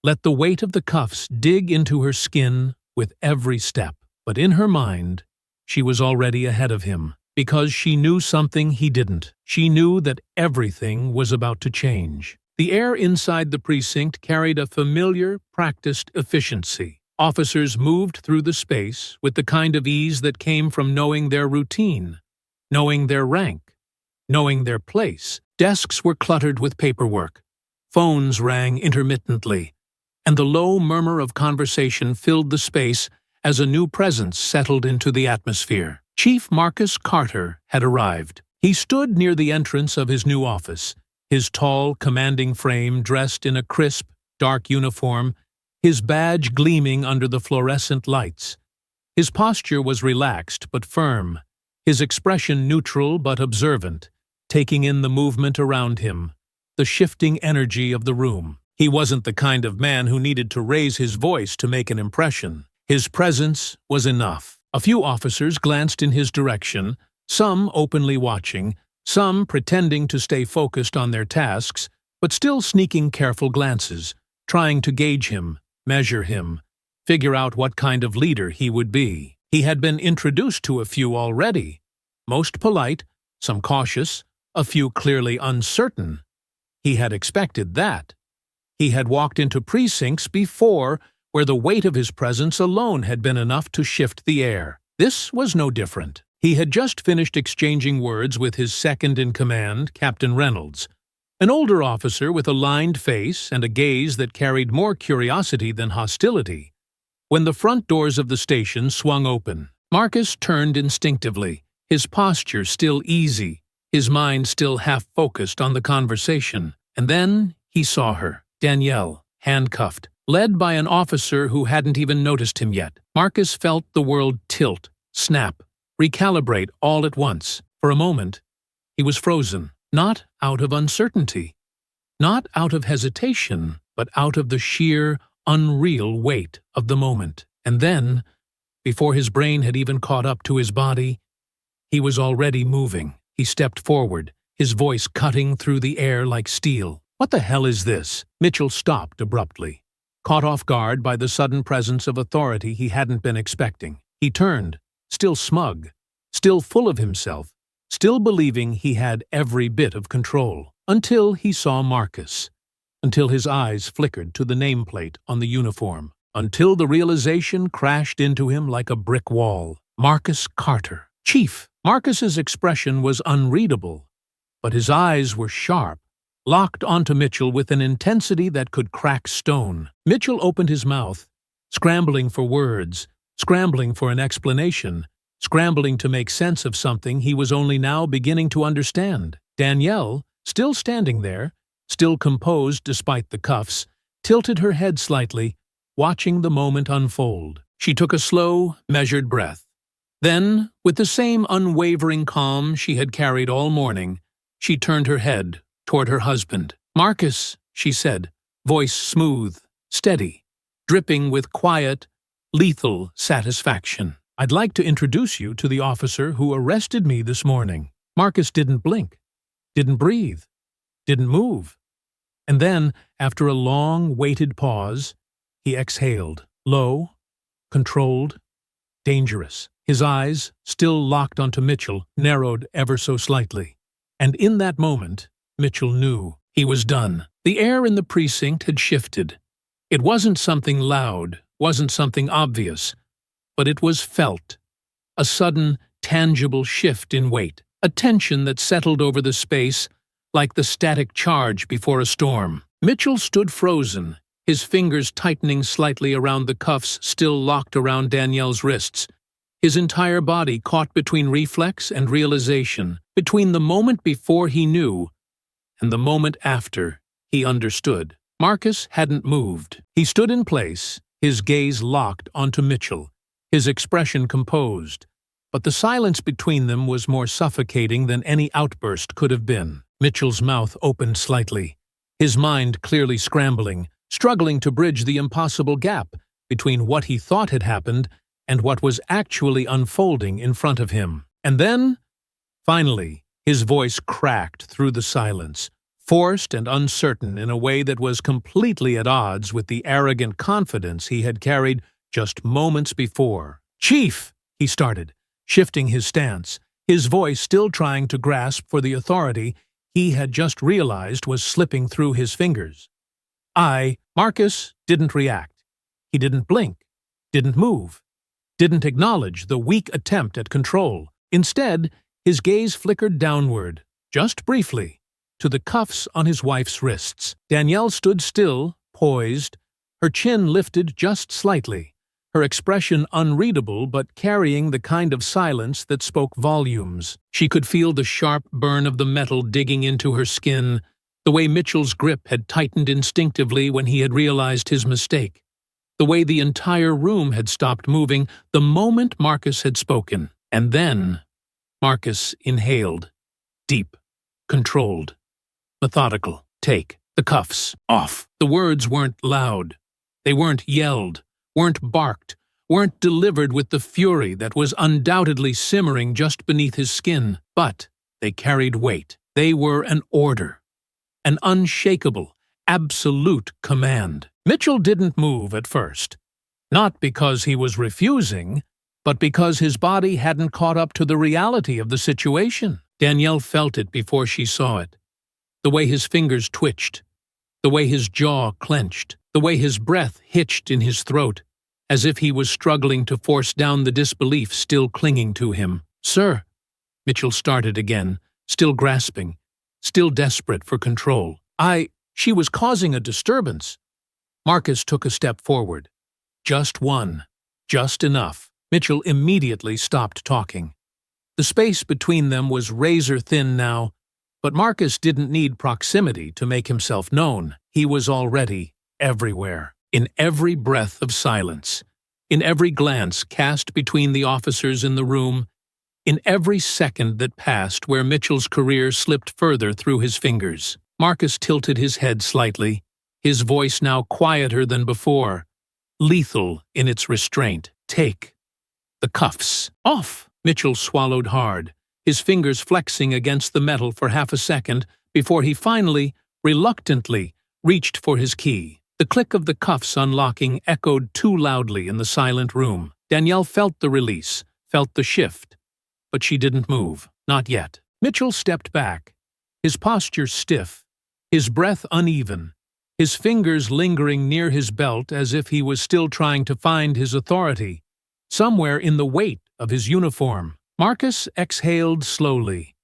A: let the weight of the cuffs dig into her skin with every step. But in her mind, she was already ahead of him, because she knew something he didn't. She knew that everything was about to change. The air inside the precinct carried a familiar, practiced efficiency. Officers moved through the space with the kind of ease that came from knowing their routine, knowing their rank, knowing their place. Desks were cluttered with paperwork. Phones rang intermittently, and the low murmur of conversation filled the space as a new presence settled into the atmosphere. Chief Marcus Carter had arrived. He stood near the entrance of his new office, his tall, commanding frame dressed in a crisp, dark uniform, his badge gleaming under the fluorescent lights. His posture was relaxed but firm, his expression neutral but observant, taking in the movement around him, the shifting energy of the room. He wasn't the kind of man who needed to raise his voice to make an impression. His presence was enough. A few officers glanced in his direction, some openly watching, some pretending to stay focused on their tasks, but still sneaking careful glances, trying to gauge him, measure him, figure out what kind of leader he would be. He had been introduced to a few already, most polite, some cautious, a few clearly uncertain. He had expected that. He had walked into precincts before where the weight of his presence alone had been enough to shift the air. This was no different. He had just finished exchanging words with his second-in-command, Captain Reynolds, an older officer with a lined face and a gaze that carried more curiosity than hostility, when the front doors of the station swung open. Marcus turned instinctively, his posture still easy, his mind still half-focused on the conversation. And then he saw her, Danielle, handcuffed, led by an officer who hadn't even noticed him yet. Marcus felt the world tilt, snap, recalibrate all at once. For a moment, he was frozen, not out of uncertainty, not out of hesitation, but out of the sheer, unreal weight of the moment. And then, before his brain had even caught up to his body, he was already moving. He stepped forward, his voice cutting through the air like steel. "What the hell is this?" Mitchell stopped abruptly, caught off guard by the sudden presence of authority he hadn't been expecting. He turned, still smug, still full of himself, still believing he had every bit of control, until he saw Marcus, until his eyes flickered to the nameplate on the uniform, until the realization crashed into him like a brick wall. Marcus Carter. Chief! Marcus's expression was unreadable, but his eyes were sharp, locked onto Mitchell with an intensity that could crack stone. Mitchell opened his mouth, scrambling for words, scrambling for an explanation, scrambling to make sense of something he was only now beginning to understand. Danielle, still standing there, still composed despite the cuffs, tilted her head slightly, watching the moment unfold. She took a slow, measured breath. Then, with the same unwavering calm she had carried all morning, she turned her head toward her husband. "Marcus," she said, voice smooth, steady, dripping with quiet, lethal satisfaction. "I'd like to introduce you to the officer who arrested me this morning." Marcus didn't blink, didn't breathe, didn't move. And then, after a long, weighted pause, he exhaled, low, controlled, dangerous. His eyes, still locked onto Mitchell, narrowed ever so slightly. And in that moment, Mitchell knew he was done. The air in the precinct had shifted. It wasn't something loud, wasn't something obvious, but it was felt. A sudden, tangible shift in weight, a tension that settled over the space like the static charge before a storm. Mitchell stood frozen, his fingers tightening slightly around the cuffs still locked around Danielle's wrists. His entire body caught between reflex and realization, between the moment before he knew and the moment after he understood. Marcus hadn't moved. He stood in place, his gaze locked onto Mitchell, his expression composed, but the silence between them was more suffocating than any outburst could have been. Mitchell's mouth opened slightly, his mind clearly scrambling, struggling to bridge the impossible gap between what he thought had happened and what was actually unfolding in front of him. And then, finally, his voice cracked through the silence, forced and uncertain in a way that was completely at odds with the arrogant confidence he had carried just moments before. "Chief!" he started, shifting his stance, his voice still trying to grasp for the authority he had just realized was slipping through his fingers. Marcus didn't react. He didn't blink, didn't move, didn't acknowledge the weak attempt at control. Instead, his gaze flickered downward, just briefly, to the cuffs on his wife's wrists. Danielle stood still, poised, her chin lifted just slightly, her expression unreadable but carrying the kind of silence that spoke volumes. She could feel the sharp burn of the metal digging into her skin, the way Mitchell's grip had tightened instinctively when he had realized his mistake, the way the entire room had stopped moving the moment Marcus had spoken. And then Marcus inhaled, deep, controlled, methodical. Take the cuffs off. The words weren't loud. They weren't yelled, weren't barked, weren't delivered with the fury that was undoubtedly simmering just beneath his skin, but they carried weight. They were an order, an unshakable, absolute command. Mitchell didn't move at first, not because he was refusing, but because his body hadn't caught up to the reality of the situation. Danielle felt it before she saw it. The way his fingers twitched, the way his jaw clenched, the way his breath hitched in his throat, as if he was struggling to force down the disbelief still clinging to him. "Sir," Mitchell started again, still grasping, still desperate for control. She was causing a disturbance." Marcus took a step forward. Just one. Just enough. Mitchell immediately stopped talking. The space between them was razor-thin now, but Marcus didn't need proximity to make himself known. He was already everywhere, in every breath of silence, in every glance cast between the officers in the room, in every second that passed where Mitchell's career slipped further through his fingers. Marcus tilted his head slightly, his voice now quieter than before, lethal in its restraint. "Take the cuffs off." Mitchell swallowed hard, his fingers flexing against the metal for half a second before he finally, reluctantly, reached for his key. The click of the cuffs unlocking echoed too loudly in the silent room. Danielle felt the release, felt the shift, but she didn't move. Not yet. Mitchell stepped back, his posture stiff, his breath uneven, his fingers lingering near his belt as if he was still trying to find his authority, somewhere in the weight of his uniform. Marcus exhaled slowly,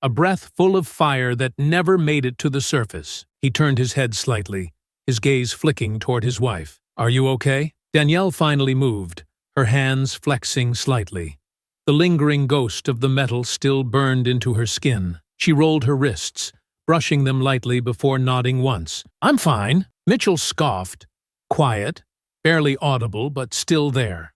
A: a breath full of fire that never made it to the surface. He turned his head slightly, his gaze flicking toward his wife. "Are you okay?" Danielle finally moved, her hands flexing slightly. The lingering ghost of the metal still burned into her skin. She rolled her wrists, brushing them lightly before nodding once. "I'm fine." Mitchell scoffed, quiet, barely audible, but still there.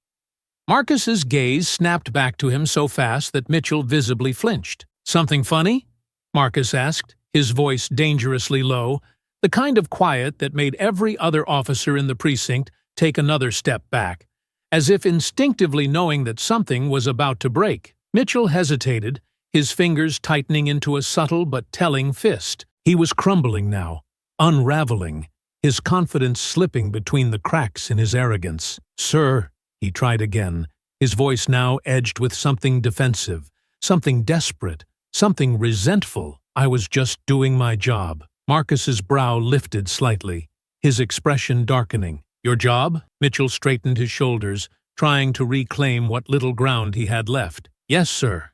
A: Marcus's gaze snapped back to him so fast that Mitchell visibly flinched. "Something funny?" Marcus asked, his voice dangerously low, the kind of quiet that made every other officer in the precinct take another step back, as if instinctively knowing that something was about to break. Mitchell hesitated, his fingers tightening into a subtle but telling fist. He was crumbling now, unraveling, his confidence slipping between the cracks in his arrogance. "Sir," he tried again, his voice now edged with something defensive, something desperate, something resentful. "I was just doing my job." Marcus's brow lifted slightly, his expression darkening. "Your job?" Mitchell straightened his shoulders, trying to reclaim what little ground he had left. "Yes, sir."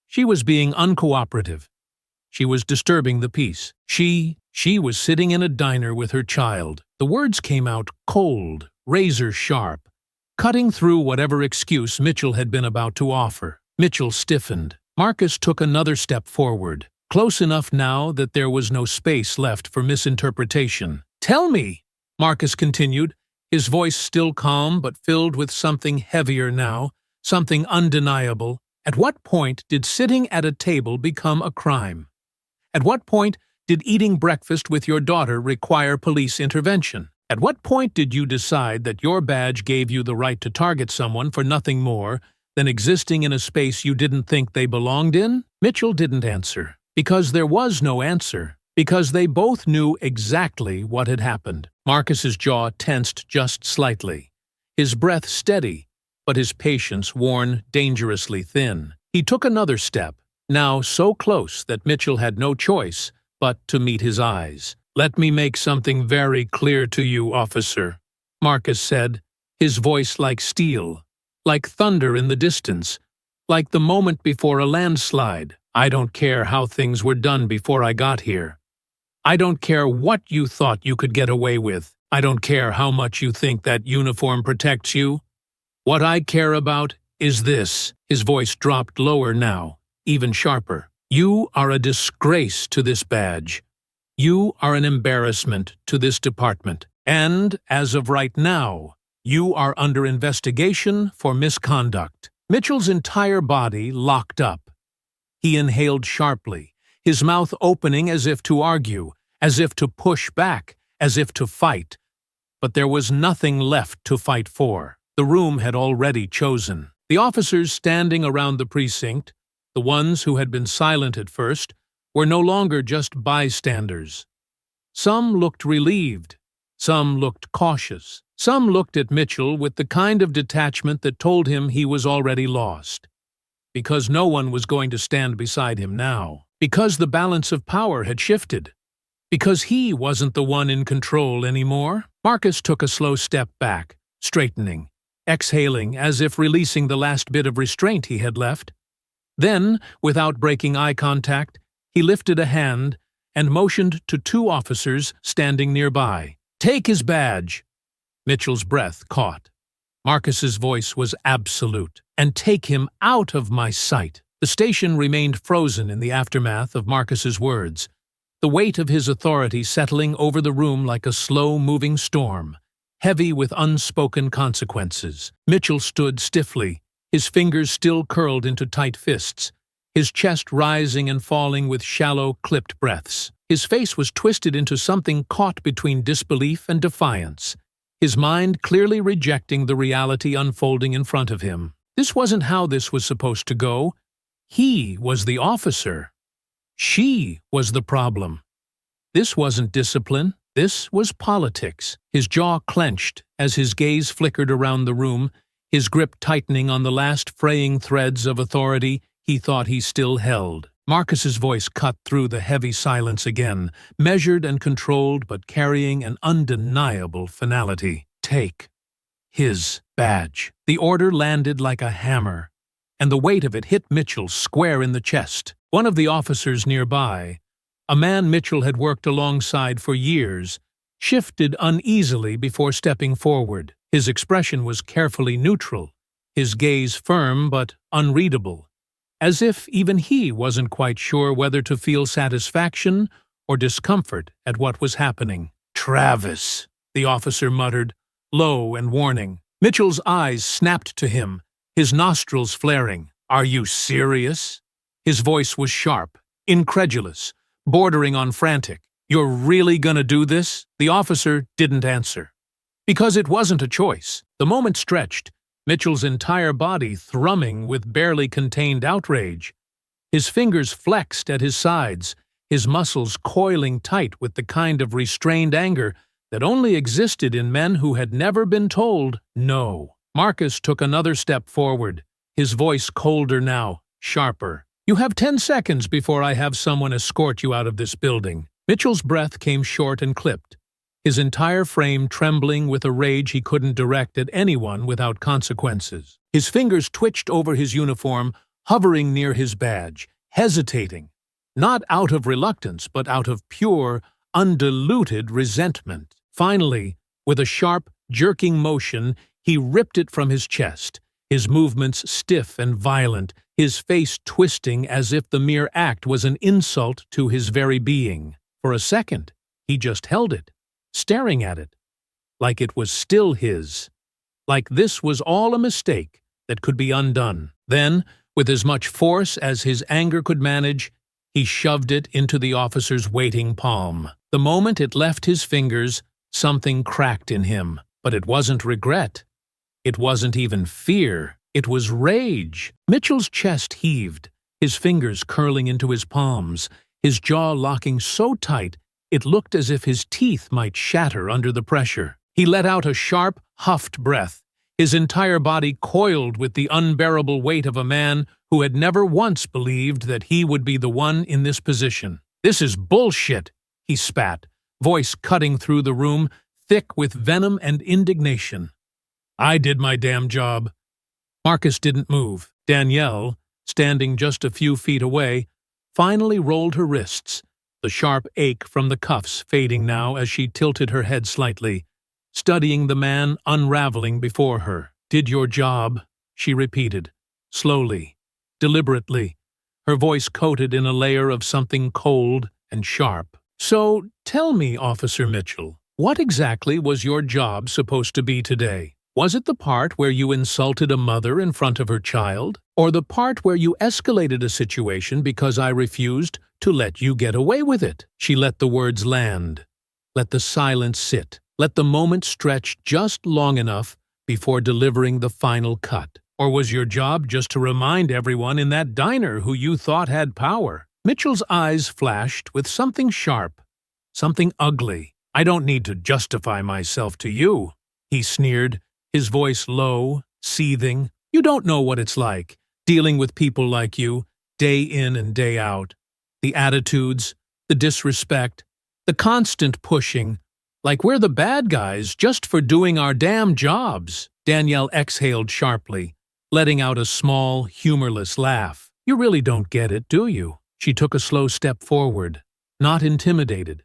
A: She was being uncooperative. She was disturbing the peace. She was sitting in a diner with her child. The words came out cold, razor-sharp, cutting through whatever excuse Mitchell had been about to offer. Mitchell stiffened. Marcus took another step forward, close enough now that there was no space left for misinterpretation. "Tell me," Marcus continued, his voice still calm but filled with something heavier now, something undeniable. "At what point did sitting at a table become a crime? At what point did eating breakfast with your daughter require police intervention? At what point did you decide that your badge gave you the right to target someone for nothing more than existing in a space you didn't think they belonged in?" Mitchell didn't answer, because there was no answer, because they both knew exactly what had happened. Marcus's jaw tensed just slightly, his breath steady, but his patience worn dangerously thin. He took another step, now so close that Mitchell had no choice but to meet his eyes. "Let me make something very clear to you, officer," Marcus said, his voice like steel, like thunder in the distance, like the moment before a landslide. "I don't care how things were done before I got here. I don't care what you thought you could get away with. I don't care how much you think that uniform protects you. What I care about is this." His voice dropped lower now, even sharper. "You are a disgrace to this badge. You are an embarrassment to this department. And, as of right now, you are under investigation for misconduct." Mitchell's entire body locked up. He inhaled sharply, his mouth opening as if to argue, as if to push back, as if to fight. But there was nothing left to fight for. The room had already chosen. The officers standing around the precinct, the ones who had been silent at first, were no longer just bystanders. Some looked relieved. Some looked cautious. Some looked at Mitchell with the kind of detachment that told him he was already lost. Because no one was going to stand beside him now. Because the balance of power had shifted. Because he wasn't the one in control anymore. Marcus took a slow step back, straightening, exhaling as if releasing the last bit of restraint he had left. Then, without breaking eye contact, he lifted a hand and motioned to two officers standing nearby. "Take his badge." Mitchell's breath caught. Marcus's voice was absolute. "And take him out of my sight." The station remained frozen in the aftermath of Marcus's words, the weight of his authority settling over the room like a slow-moving storm, heavy with unspoken consequences. Mitchell stood stiffly, his fingers still curled into tight fists, his chest rising and falling with shallow, clipped breaths. His face was twisted into something caught between disbelief and defiance, his mind clearly rejecting the reality unfolding in front of him. This wasn't how this was supposed to go. He was the officer. She was the problem. This wasn't discipline. This was politics. His jaw clenched as his gaze flickered around the room, his grip tightening on the last fraying threads of authority he thought he still held. Marcus's voice cut through the heavy silence again, measured and controlled but carrying an undeniable finality. "Take his badge." The order landed like a hammer, and the weight of it hit Mitchell square in the chest. One of the officers nearby, a man Mitchell had worked alongside for years, shifted uneasily before stepping forward. His expression was carefully neutral, his gaze firm but unreadable, as if even he wasn't quite sure whether to feel satisfaction or discomfort at what was happening. "Travis," the officer muttered, low and warning. Mitchell's eyes snapped to him, his nostrils flaring. "Are you serious?" His voice was sharp, incredulous, bordering on frantic. "You're really gonna do this?" The officer didn't answer. Because it wasn't a choice. The moment stretched, Mitchell's entire body thrumming with barely contained outrage. His fingers flexed at his sides, his muscles coiling tight with the kind of restrained anger that only existed in men who had never been told no. Marcus took another step forward, his voice colder now, sharper. "You have 10 seconds before I have someone escort you out of this building." Mitchell's breath came short and clipped, his entire frame trembling with a rage he couldn't direct at anyone without consequences. His fingers twitched over his uniform, hovering near his badge, hesitating, not out of reluctance but out of pure, undiluted resentment. Finally, with a sharp, jerking motion, he ripped it from his chest, his movements stiff and violent, his face twisting as if the mere act was an insult to his very being. For a second, he just held it, staring at it, like it was still his, like this was all a mistake that could be undone. Then, with as much force as his anger could manage, he shoved it into the officer's waiting palm. The moment it left his fingers, something cracked in him. But it wasn't regret. It wasn't even fear. It was rage. Mitchell's chest heaved, his fingers curling into his palms, his jaw locking so tight it looked as if his teeth might shatter under the pressure. He let out a sharp, huffed breath, his entire body coiled with the unbearable weight of a man who had never once believed that he would be the one in this position. "This is bullshit," he spat, voice cutting through the room, thick with venom and indignation. "I did my damn job." Marcus didn't move. Danielle, standing just a few feet away, finally rolled her wrists, the sharp ache from the cuffs fading now as she tilted her head slightly, studying the man unraveling before her. "Did your job," she repeated, slowly, deliberately, her voice coated in a layer of something cold and sharp. "So tell me, Officer Mitchell, what exactly was your job supposed to be today? Was it the part where you insulted a mother in front of her child? Or the part where you escalated a situation because I refused to let you get away with it?" She let the words land, let the silence sit, let the moment stretch just long enough before delivering the final cut. "Or was your job just to remind everyone in that diner who you thought had power?" Mitchell's eyes flashed with something sharp, something ugly. "I don't need to justify myself to you," he sneered, his voice low, seething. "You don't know what it's like, dealing with people like you, day in and day out. The attitudes, the disrespect, the constant pushing, like we're the bad guys just for doing our damn jobs." Danielle exhaled sharply, letting out a small, humorless laugh. "You really don't get it, do you?" She took a slow step forward, not intimidated,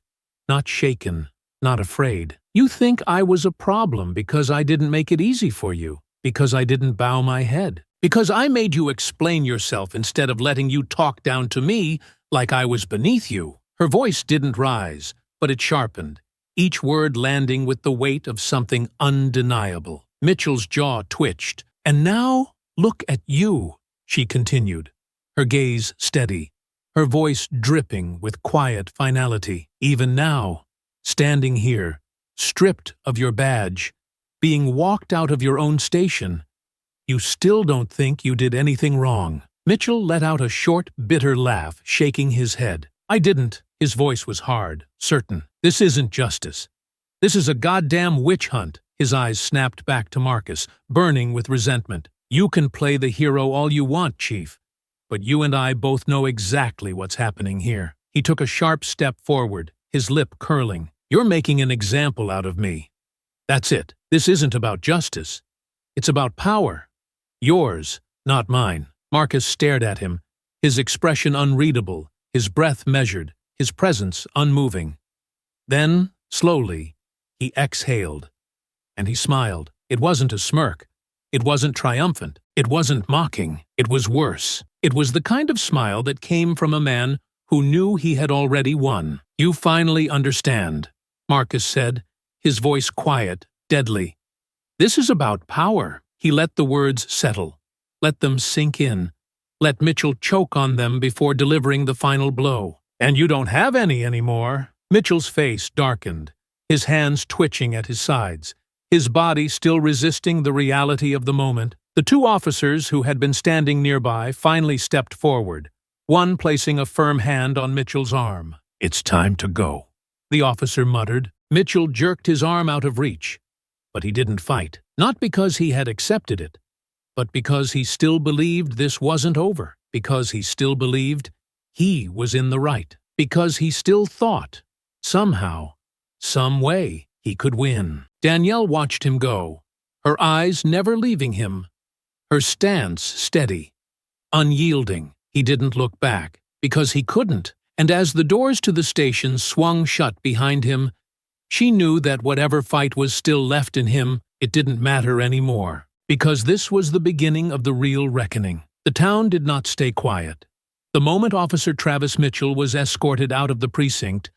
A: not shaken, not afraid. "You think I was a problem because I didn't make it easy for you, because I didn't bow my head, because I made you explain yourself instead of letting you talk down to me like I was beneath you." Her voice didn't rise, but it sharpened, each word landing with the weight of something undeniable. Mitchell's jaw twitched. "And now, look at you," she continued, her gaze steady, her voice dripping with quiet finality. "Even now, standing here, stripped of your badge, being walked out of your own station, you still don't think you did anything wrong." Mitchell let out a short, bitter laugh, shaking his head. "I didn't." His voice was hard, certain. "This isn't justice. This is a goddamn witch hunt." His eyes snapped back to Marcus, burning with resentment. "You can play the hero all you want, Chief, but you and I both know exactly what's happening here." He took a sharp step forward, his lip curling. "You're making an example out of me. That's it. This isn't about justice. It's about power. Yours, not mine." Marcus stared at him, his expression unreadable, his breath measured, his presence unmoving. Then, slowly, he exhaled, and he smiled. It wasn't a smirk. It wasn't triumphant. It wasn't mocking. It was worse. It was the kind of smile that came from a man who knew he had already won. "You finally understand," Marcus said, his voice quiet, deadly. "This is about power." He let the words settle, let them sink in, let Mitchell choke on them before delivering the final blow. "And you don't have any anymore." Mitchell's face darkened, his hands twitching at his sides, his body still resisting the reality of the moment. The two officers who had been standing nearby finally stepped forward, one placing a firm hand on Mitchell's arm. "It's time to go," the officer muttered. Mitchell jerked his arm out of reach, but he didn't fight. Not because he had accepted it, but because he still believed this wasn't over, because he still believed he was in the right, because he still thought, somehow, some way, he could win. Danielle watched him go, her eyes never leaving him, her stance steady, unyielding. He didn't look back, because he couldn't, and as the doors to the station swung shut behind him, she knew that whatever fight was still left in him, it didn't matter anymore, because this was the beginning of the real reckoning. The town did not stay quiet. The moment Officer Travis Mitchell was escorted out of the precinct,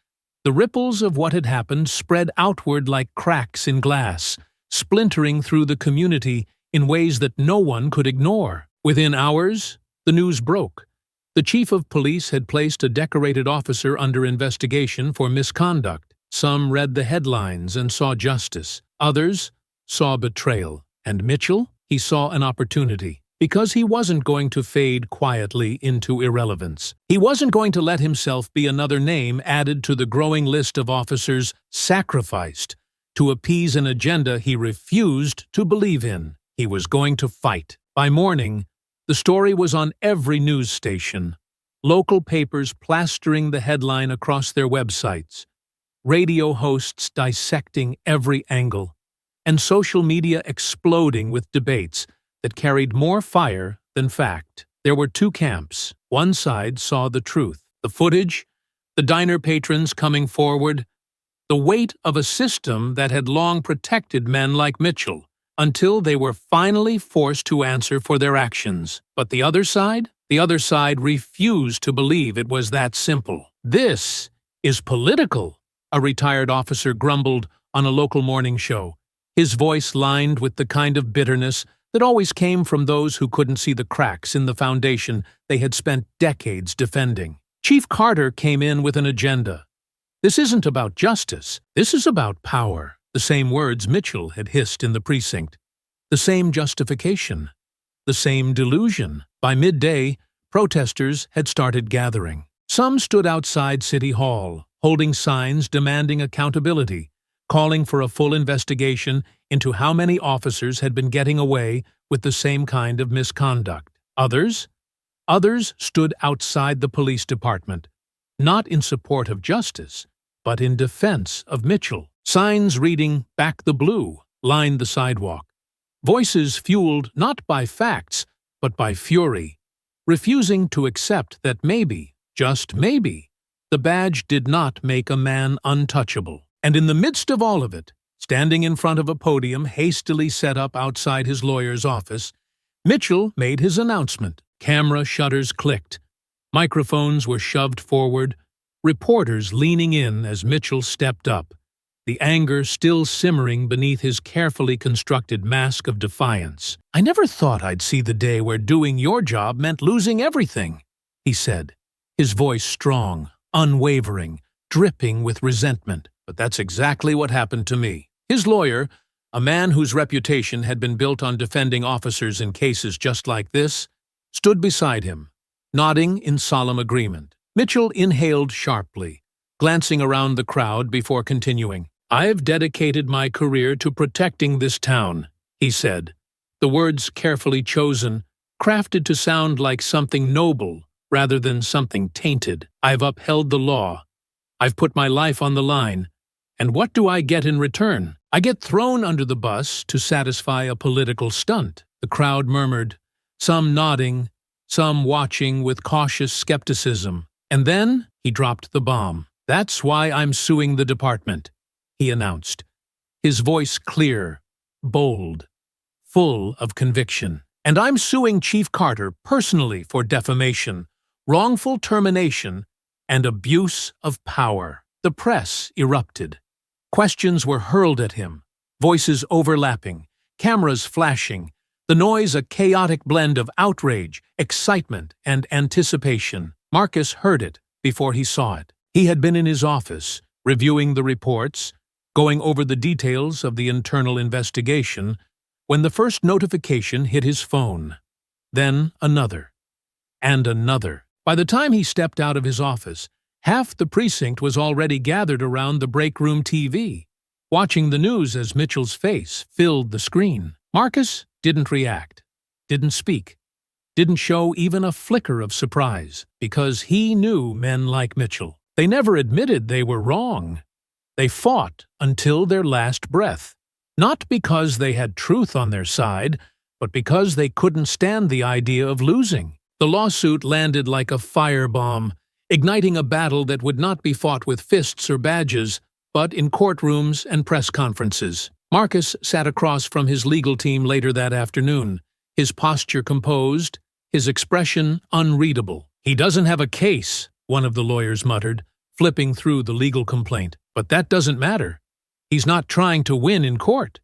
A: the ripples of what had happened spread outward like cracks in glass, splintering through the community in ways that no one could ignore. Within hours, the news broke. The chief of police had placed a decorated officer under investigation for misconduct. Some read the headlines and saw justice. Others saw betrayal. And Mitchell? He saw an opportunity. Because he wasn't going to fade quietly into irrelevance. He wasn't going to let himself be another name added to the growing list of officers sacrificed to appease an agenda he refused to believe in. He was going to fight. By morning, The story was on every news station, local papers plastering the headline across their websites, radio hosts dissecting every angle, and social media exploding with debates that carried more fire than fact. There were two camps. One side saw the truth, the footage, the diner patrons coming forward, the weight of a system that had long protected men like Mitchell, until they were finally forced to answer for their actions. But the other side? The other side refused to believe it was that simple. "This is political," a retired officer grumbled on a local morning show, his voice lined with the kind of bitterness that always came from those who couldn't see the cracks in the foundation they had spent decades defending. Chief Carter came in with an agenda. "This isn't about justice. This is about power." The same words Mitchell had hissed in the precinct. The same justification. The same delusion. By midday, protesters had started gathering. Some stood outside City Hall, holding signs demanding accountability, calling for a full investigation into how many officers had been getting away with the same kind of misconduct. Others stood outside the police department, not in support of justice, but in defense of Mitchell. Signs reading "Back the Blue" lined the sidewalk. Voices fueled not by facts, but by fury, refusing to accept that maybe, just maybe, the badge did not make a man untouchable. And in the midst of all of it, standing in front of a podium hastily set up outside his lawyer's office, Mitchell made his announcement. Camera shutters clicked. Microphones were shoved forward, reporters leaning in as Mitchell stepped up, the anger still simmering beneath his carefully constructed mask of defiance. "I never thought I'd see the day where doing your job meant losing everything," he said, his voice strong, unwavering, dripping with resentment. "But that's exactly what happened to me." His lawyer, a man whose reputation had been built on defending officers in cases just like this, stood beside him, nodding in solemn agreement. Mitchell inhaled sharply, glancing around the crowd before continuing. "I've dedicated my career to protecting this town," he said, the words carefully chosen, crafted to sound like something noble rather than something tainted. "I've upheld the law. I've put my life on the line. And what do I get in return? I get thrown under the bus to satisfy a political stunt." The crowd murmured, some nodding, some watching with cautious skepticism. And then he dropped the bomb. "That's why I'm suing the department," he announced, his voice clear, bold, full of conviction. "And I'm suing Chief Carter personally for defamation, wrongful termination, and abuse of power." The press erupted. Questions were hurled at him, voices overlapping, cameras flashing, the noise a chaotic blend of outrage, excitement, and anticipation. Marcus heard it before he saw it. He had been in his office, reviewing the reports, going over the details of the internal investigation, when the first notification hit his phone. Then another. And another. By the time he stepped out of his office, half the precinct was already gathered around the break room TV, watching the news as Mitchell's face filled the screen. Marcus didn't react, didn't speak, didn't show even a flicker of surprise, because he knew men like Mitchell. They never admitted they were wrong. They fought until their last breath, not because they had truth on their side, but because they couldn't stand the idea of losing. The lawsuit landed like a firebomb, igniting a battle that would not be fought with fists or badges, but in courtrooms and press conferences. Marcus sat across from his legal team later that afternoon, his posture composed, his expression unreadable. "He doesn't have a case," one of the lawyers muttered, flipping through the legal complaint. "But that doesn't matter. He's not trying to win in court.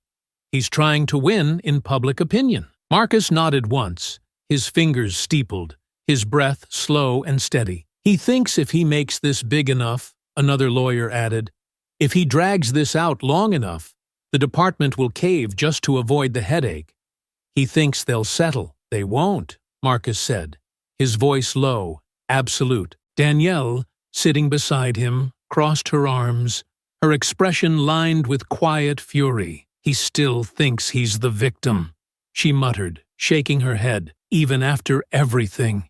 A: He's trying to win in public opinion." Marcus nodded once, his fingers steepled, his breath slow and steady. "He thinks if he makes this big enough," another lawyer added, "if he drags this out long enough, the department will cave just to avoid the headache. He thinks they'll settle." "They won't," Marcus said, his voice low, absolute. Danielle, sitting beside him, crossed her arms, her expression lined with quiet fury. "He still thinks he's the victim," she muttered. shaking her head. Even after everything.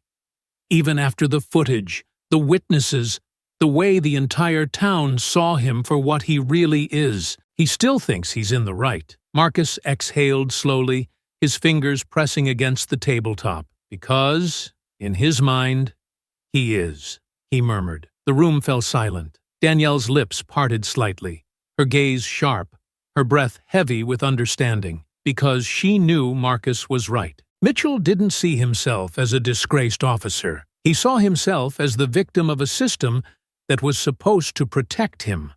A: Even after the footage, the witnesses, the way the entire town saw him for what he really is, he still thinks he's in the right. Marcus exhaled slowly, his fingers pressing against the tabletop. Because, in his mind, he is, he murmured. The room fell silent. Danielle's lips parted slightly, her gaze sharp, her breath heavy with understanding, because she knew Marcus was right. Mitchell didn't see himself as a disgraced officer. He saw himself as the victim of a system that was supposed to protect him.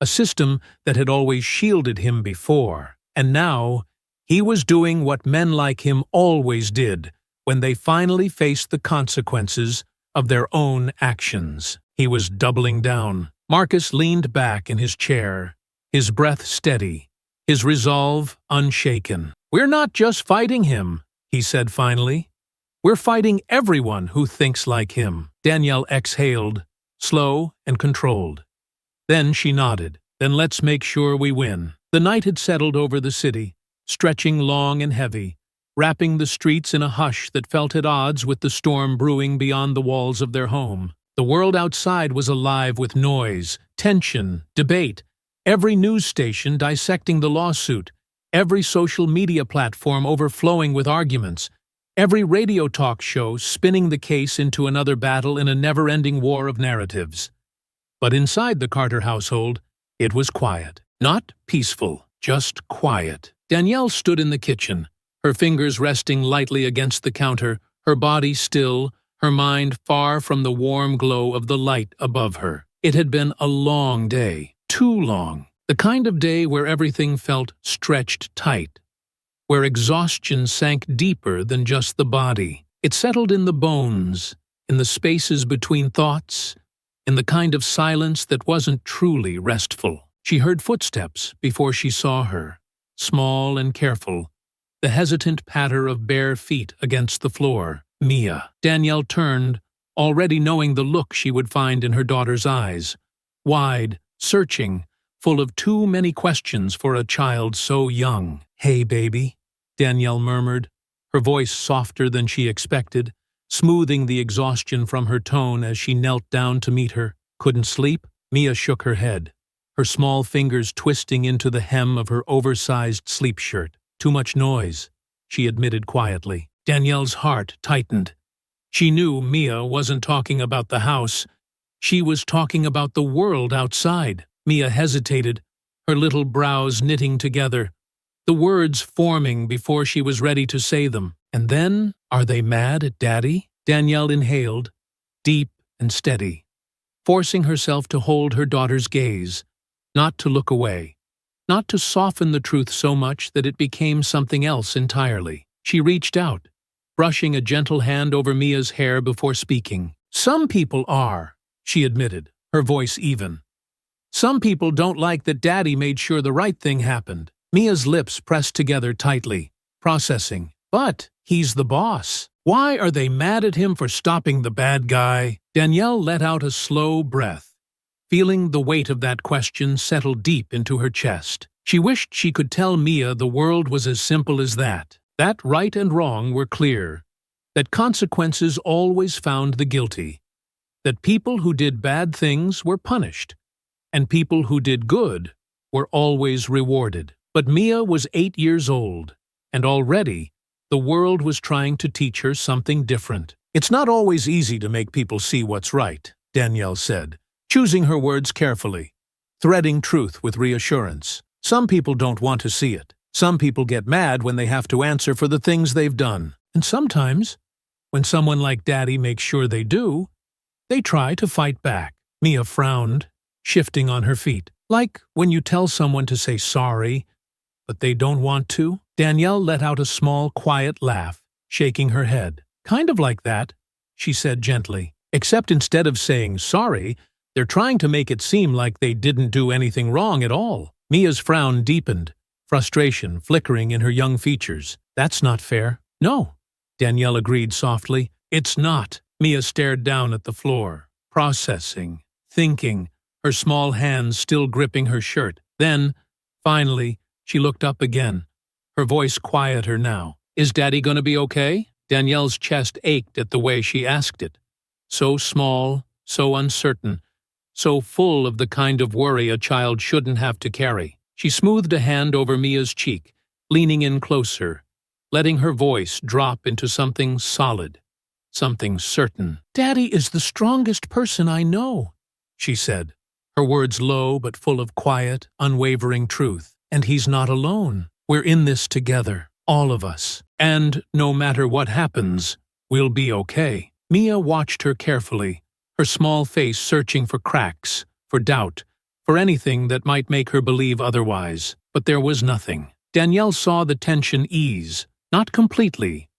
A: A system that had always shielded him before. And now, he was doing what men like him always did when they finally faced the consequences of their own actions. He was doubling down. Marcus leaned back in his chair, his breath steady, his resolve unshaken. "We're not just fighting him," he said finally. "We're fighting everyone who thinks like him." Danielle exhaled, slow and controlled. Then she nodded. "Then let's make sure we win." The night had settled over the city, stretching long and heavy, wrapping the streets in a hush that felt at odds with the storm brewing beyond the walls of their home. The world outside was alive with noise, tension, debate, every news station dissecting the lawsuit, every social media platform overflowing with arguments, every radio talk show spinning the case into another battle in a never-ending war of narratives. But inside the Carter household, it was quiet. Not peaceful, just quiet. Danielle stood in the kitchen, her fingers resting lightly against the counter, her body still, her mind far from the warm glow of the light above her. It had been a long day, too long. The kind of day where everything felt stretched tight, where exhaustion sank deeper than just the body. It settled in the bones, in the spaces between thoughts, in the kind of silence that wasn't truly restful. She heard footsteps before she saw her, small and careful, the hesitant patter of bare feet against the floor. Mia. Danielle turned, already knowing the look she would find in her daughter's eyes, wide, searching, full of too many questions for a child so young. "Hey, baby," Danielle murmured, her voice softer than she expected, smoothing the exhaustion from her tone as she knelt down to meet her. "Couldn't sleep?" Mia shook her head, her small fingers twisting into the hem of her oversized sleep shirt. "Too much noise," she admitted quietly. Danielle's heart tightened. She knew Mia wasn't talking about the house. She was talking about the world outside. Mia hesitated, her little brows knitting together, the words forming before she was ready to say them. "And then, are they mad at Daddy?" Danielle inhaled, deep and steady, forcing herself to hold her daughter's gaze, not to look away, not to soften the truth so much that it became something else entirely. She reached out, brushing a gentle hand over Mia's hair before speaking. "Some people are," she admitted, her voice even. "Some people don't like that Daddy made sure the right thing happened." Mia's lips pressed together tightly, processing. "But he's the boss. Why are they mad at him for stopping the bad guy?" Danielle let out a slow breath, feeling the weight of that question settle deep into her chest. She wished she could tell Mia the world was as simple as that right and wrong were clear, that consequences always found the guilty, that people who did bad things were punished, and people who did good were always rewarded. But Mia was 8 years old, and already the world was trying to teach her something different. "It's not always easy to make people see what's right," Danielle said, choosing her words carefully, threading truth with reassurance. "Some people don't want to see it. Some people get mad when they have to answer for the things they've done. And sometimes, when someone like Daddy makes sure they do, they try to fight back." Mia frowned, shifting on her feet. "Like when you tell someone to say sorry, but they don't want to?" Danielle let out a small, quiet laugh, shaking her head. "Kind of like that," she said gently. "Except instead of saying sorry, they're trying to make it seem like they didn't do anything wrong at all." Mia's frown deepened, frustration flickering in her young features. "That's not fair." "No," Danielle agreed softly. "It's not." Mia stared down at the floor, processing, thinking, her small hands still gripping her shirt. Then, finally, she looked up again, her voice quieter now. Is Daddy gonna be okay? Danielle's chest ached at the way she asked it. So small, so uncertain, so full of the kind of worry a child shouldn't have to carry. She smoothed a hand over Mia's cheek, leaning in closer, letting her voice drop into something solid, something certain. Daddy is the strongest person I know, she said, her words low but full of quiet, unwavering truth. And he's not alone. We're in this together, all of us. And no matter what happens, we'll be okay. Mia watched her carefully, her small face searching for cracks, for doubt, for anything that might make her believe otherwise. But there was nothing. Danielle saw the tension ease, not completely,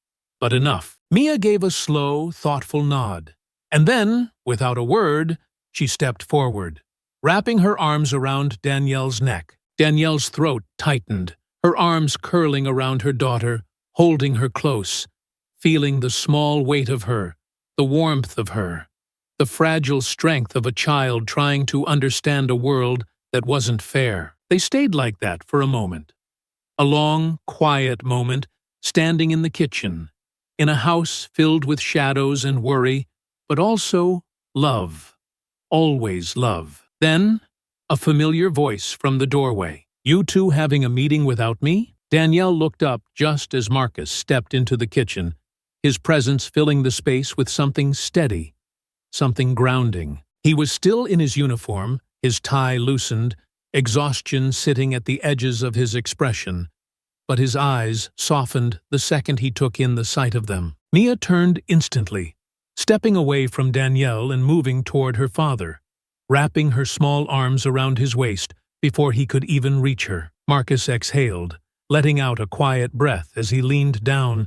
A: but enough. Mia gave a slow, thoughtful nod. And then, without a word, she stepped forward, wrapping her arms around Danielle's neck. Danielle's throat tightened, her arms curling around her daughter, holding her close, feeling the small weight of her, the warmth of her, the fragile strength of a child trying to understand a world that wasn't fair. They stayed like that for a moment. A long, quiet moment, standing in the kitchen, in a house filled with shadows and worry, but also love. Always love. Then, a familiar voice from the doorway. You two having a meeting without me? Danielle looked up just as Marcus stepped into the kitchen, his presence filling the space with something steady, something grounding. He was still in his uniform, his tie loosened, exhaustion sitting at the edges of his expression, but his eyes softened the second he took in the sight of them. Mia turned instantly, stepping away from Danielle and moving toward her father, wrapping her small arms around his waist before he could even reach her. Marcus exhaled, letting out a quiet breath as he leaned down,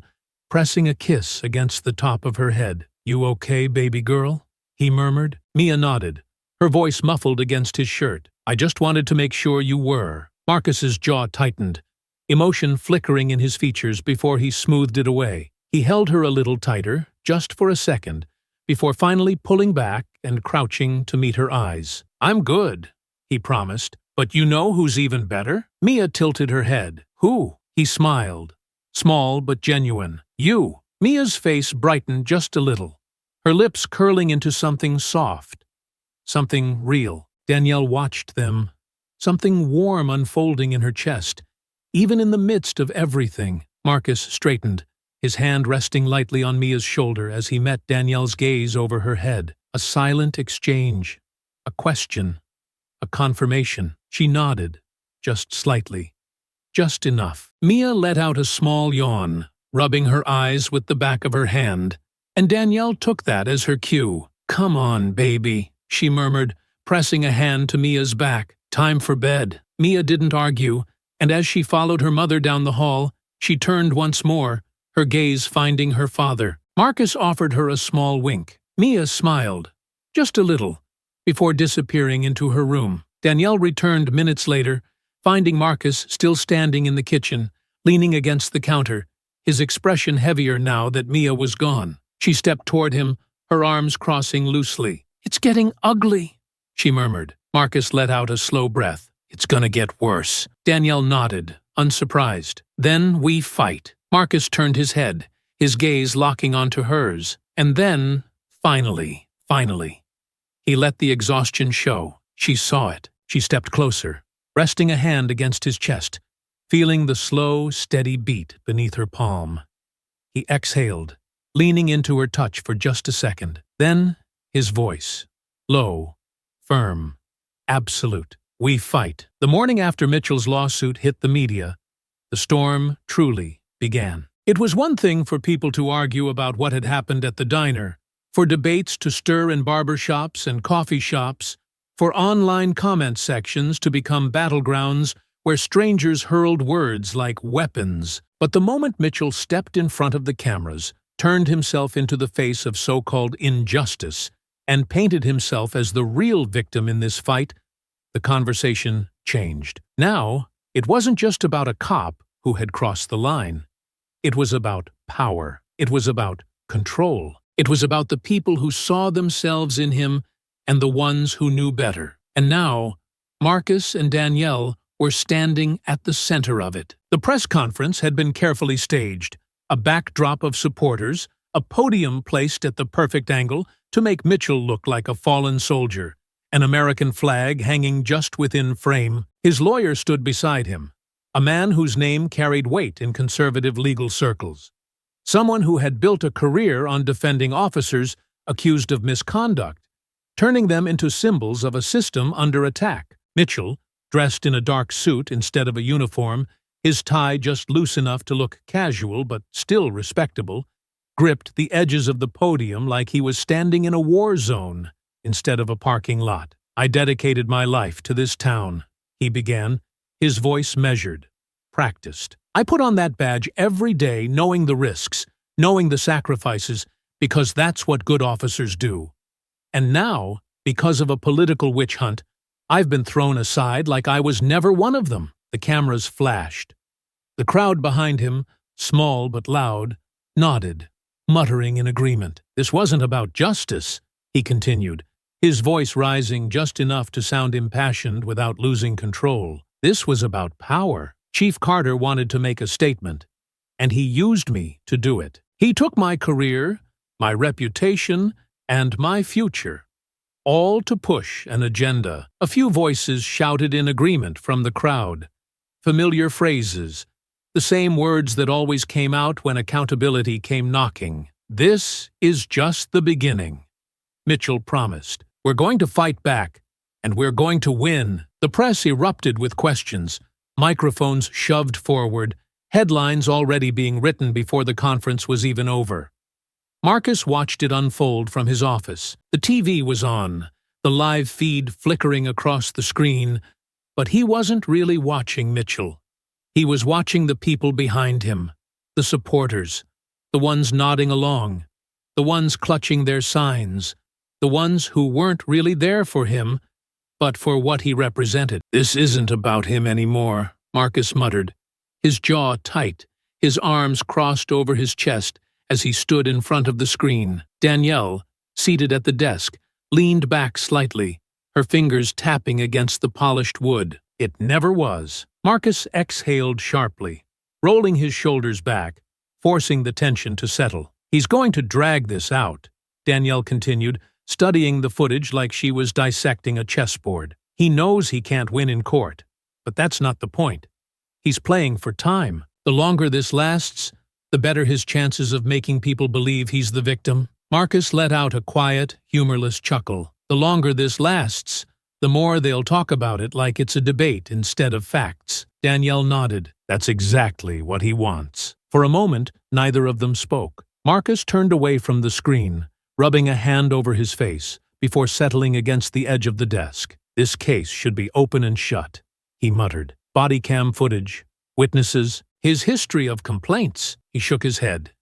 A: pressing a kiss against the top of her head. You okay, baby girl? He murmured. Mia nodded, her voice muffled against his shirt. I just wanted to make sure you were. Marcus's jaw tightened, emotion flickering in his features before he smoothed it away. He held her a little tighter, just for a second, before finally pulling back and crouching to meet her eyes. I'm good, he promised. But you know who's even better? Mia tilted her head. Who? He smiled. Small but genuine. You. Mia's face brightened just a little, her lips curling into something soft, something real. Danielle watched them, something warm unfolding in her chest, even in the midst of everything. Marcus straightened, his hand resting lightly on Mia's shoulder as he met Danielle's gaze over her head. A silent exchange, a question, a confirmation. She nodded, just slightly, just enough. Mia let out a small yawn, rubbing her eyes with the back of her hand, and Danielle took that as her cue. Come on, baby, she murmured, pressing a hand to Mia's back. Time for bed. Mia didn't argue, and as she followed her mother down the hall, she turned once more, her gaze finding her father. Marcus offered her a small wink. Mia smiled, just a little, before disappearing into her room. Danielle returned minutes later, finding Marcus still standing in the kitchen, leaning against the counter, his expression heavier now that Mia was gone. She stepped toward him, her arms crossing loosely. It's getting ugly, she murmured. Marcus let out a slow breath. It's gonna get worse. Danielle nodded, unsurprised. Then we fight. Marcus turned his head, his gaze locking onto hers. And then, finally, he let the exhaustion show. She saw it. She stepped closer, resting a hand against his chest, feeling the slow, steady beat beneath her palm. He exhaled, leaning into her touch for just a second. Then, his voice, low, firm, absolute. We fight. The morning after Mitchell's lawsuit hit the media, the storm truly began. It was one thing for people to argue about what had happened at the diner, for debates to stir in barbershops and coffee shops, for online comment sections to become battlegrounds where strangers hurled words like weapons. But the moment Mitchell stepped in front of the cameras, turned himself into the face of so-called injustice, and painted himself as the real victim in this fight, the conversation changed. Now, it wasn't just about a cop who had crossed the line. It was about power. It was about control. It was about the people who saw themselves in him and the ones who knew better. And now, Marcus and Danielle were standing at the center of it. The press conference had been carefully staged, a backdrop of supporters, a podium placed at the perfect angle to make Mitchell look like a fallen soldier, an American flag hanging just within frame. His lawyer stood beside him, a man whose name carried weight in conservative legal circles, someone who had built a career on defending officers accused of misconduct, turning them into symbols of a system under attack. Mitchell, dressed in a dark suit instead of a uniform, his tie just loose enough to look casual but still respectable, gripped the edges of the podium like he was standing in a war zone instead of a parking lot. "I dedicated my life to this town," he began, his voice measured, practiced. "I put on that badge every day knowing the risks, knowing the sacrifices, because that's what good officers do. And now, because of a political witch hunt, I've been thrown aside like I was never one of them." The cameras flashed. The crowd behind him, small but loud, nodded, muttering in agreement. "This wasn't about justice," he continued, his voice rising just enough to sound impassioned without losing control. "This was about power. Chief Carter wanted to make a statement, and he used me to do it. He took my career, my reputation, and my future, all to push an agenda." A few voices shouted in agreement from the crowd. Familiar phrases, the same words that always came out when accountability came knocking. "This is just the beginning," Mitchell promised. "We're going to fight back, and we're going to win." The press erupted with questions, microphones shoved forward, headlines already being written before the conference was even over. Marcus watched it unfold from his office. The TV was on, the live feed flickering across the screen, but he wasn't really watching Mitchell. He was watching the people behind him, the supporters, the ones nodding along, the ones clutching their signs, the ones who weren't really there for him, but for what he represented. "This isn't about him anymore," Marcus muttered, his jaw tight, his arms crossed over his chest as he stood in front of the screen. Danielle, seated at the desk, leaned back slightly, her fingers tapping against the polished wood. "It never was." Marcus exhaled sharply, rolling his shoulders back, forcing the tension to settle. "He's going to drag this out," Danielle continued, studying the footage like she was dissecting a chessboard. "He knows he can't win in court, but that's not the point. He's playing for time. The longer this lasts, the better his chances of making people believe he's the victim." Marcus let out a quiet, humorless chuckle. "The longer this lasts, the more they'll talk about it like it's a debate instead of facts." Danielle nodded. "That's exactly what he wants." For a moment, neither of them spoke. Marcus turned away from the screen, rubbing a hand over his face, before settling against the edge of the desk. "This case should be open and shut," he muttered. "Body cam footage, witnesses, his history of complaints." He shook his head,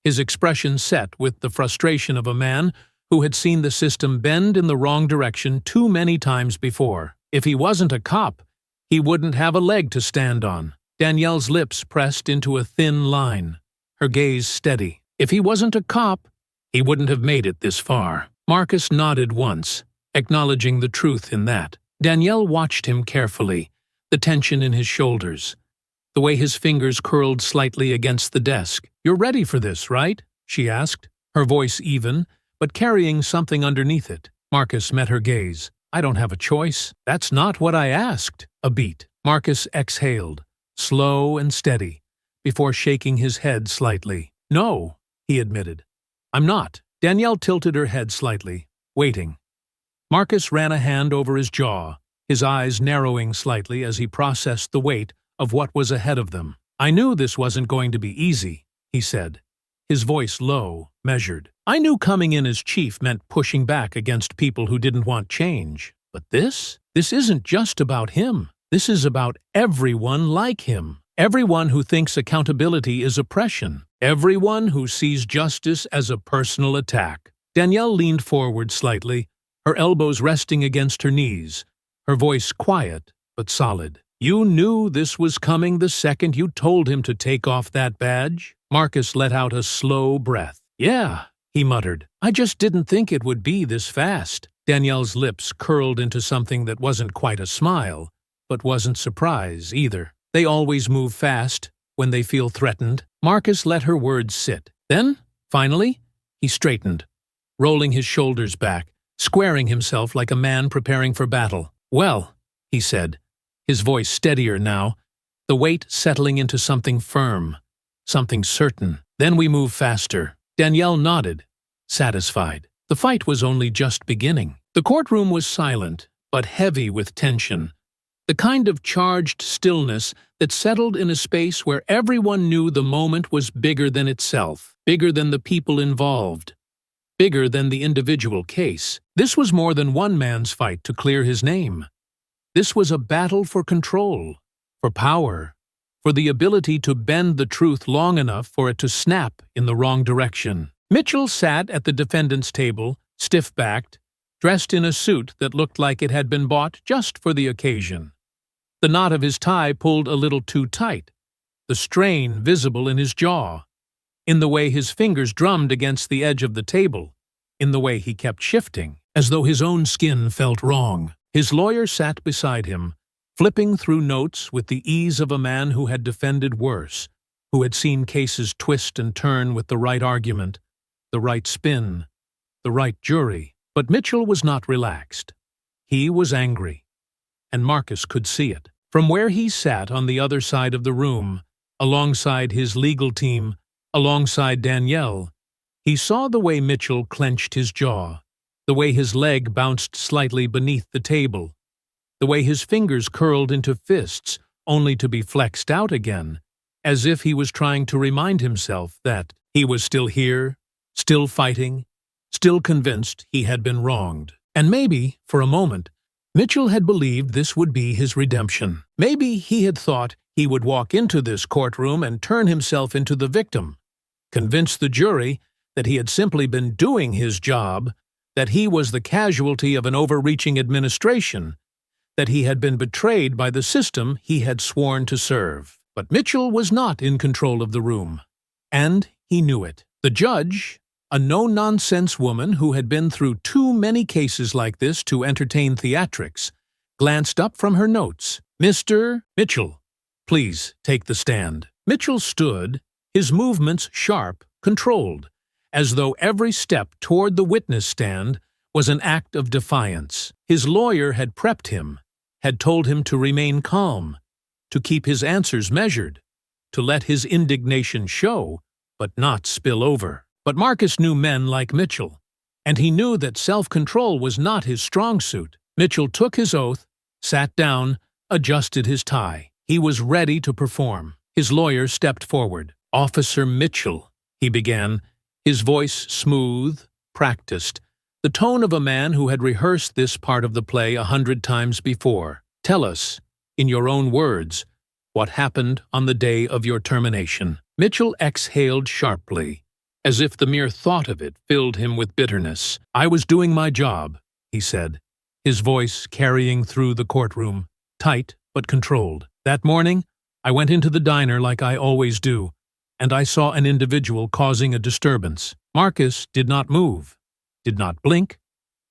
A: his expression set with the frustration of a man who had seen the system bend in the wrong direction too many times before. If he wasn't a cop, he wouldn't have a leg to stand on. Danielle's lips pressed into a thin line, her gaze steady. If he wasn't a cop, he wouldn't have made it this far. Marcus nodded once, acknowledging the truth in that. Danielle watched him carefully, the tension in his shoulders, the way his fingers curled slightly against the desk. "You're ready for this, right?" she asked, her voice even, but carrying something underneath it. Marcus met her gaze. "I don't have a choice." "That's not what I asked." A beat. Marcus exhaled, slow and steady, before shaking his head slightly. "No," he admitted. "I'm not." Danielle tilted her head slightly, waiting. Marcus ran a hand over his jaw, his eyes narrowing slightly as he processed the weight of what was ahead of them. "I knew this wasn't going to be easy," he said, his voice low, measured. "I knew coming in as chief meant pushing back against people who didn't want change. But this isn't just about him. This is about everyone like him. Everyone who thinks accountability is oppression. Everyone who sees justice as a personal attack." Danielle leaned forward slightly, her elbows resting against her knees, her voice quiet but solid. "You knew this was coming the second you told him to take off that badge?" Marcus let out a slow breath. "Yeah," he muttered. "I just didn't think it would be this fast." Danielle's lips curled into something that wasn't quite a smile, but wasn't surprise either. They always move fast when they feel threatened. Marcus let her words sit. Then, finally, he straightened, rolling his shoulders back, squaring himself like a man preparing for battle. "Well," he said, his voice steadier now, the weight settling into something firm, something certain. "Then we move faster." Danielle nodded, satisfied. The fight was only just beginning. The courtroom was silent, but heavy with tension, the kind of charged stillness that settled in a space where everyone knew the moment was bigger than itself, bigger than the people involved, bigger than the individual case. This was more than one man's fight to clear his name. This was a battle for control, for power, for the ability to bend the truth long enough for it to snap in the wrong direction. Mitchell sat at the defendant's table, stiff-backed, dressed in a suit that looked like it had been bought just for the occasion. The knot of his tie pulled a little too tight, the strain visible in his jaw, in the way his fingers drummed against the edge of the table, in the way he kept shifting, as though his own skin felt wrong. His lawyer sat beside him, flipping through notes with the ease of a man who had defended worse, who had seen cases twist and turn with the right argument, the right spin, the right jury. But Mitchell was not relaxed. He was angry, and Marcus could see it. From where he sat on the other side of the room, alongside his legal team, alongside Danielle, he saw the way Mitchell clenched his jaw, the way his leg bounced slightly beneath the table, the way his fingers curled into fists only to be flexed out again, as if he was trying to remind himself that he was still here, still fighting, still convinced he had been wronged. And maybe, for a moment, Mitchell had believed this would be his redemption. Maybe he had thought he would walk into this courtroom and turn himself into the victim, convince the jury that he had simply been doing his job, that he was the casualty of an overreaching administration, that he had been betrayed by the system he had sworn to serve. But Mitchell was not in control of the room, and he knew it. The judge, a no-nonsense woman who had been through too many cases like this to entertain theatrics, glanced up from her notes. "Mr. Mitchell, please take the stand." Mitchell stood, his movements sharp, controlled, as though every step toward the witness stand was an act of defiance. His lawyer had prepped him, had told him to remain calm, to keep his answers measured, to let his indignation show, but not spill over. But Marcus knew men like Mitchell, and he knew that self-control was not his strong suit. Mitchell took his oath, sat down, adjusted his tie. He was ready to perform. His lawyer stepped forward. "Officer Mitchell," he began, his voice smooth, practiced, the tone of a man who had rehearsed this part of the play 100 times before. "Tell us, in your own words, what happened on the day of your termination." Mitchell exhaled sharply, as if the mere thought of it filled him with bitterness. "I was doing my job," he said, his voice carrying through the courtroom, tight but controlled. "That morning, I went into the diner like I always do, and I saw an individual causing a disturbance. Marcus did not move, did not blink,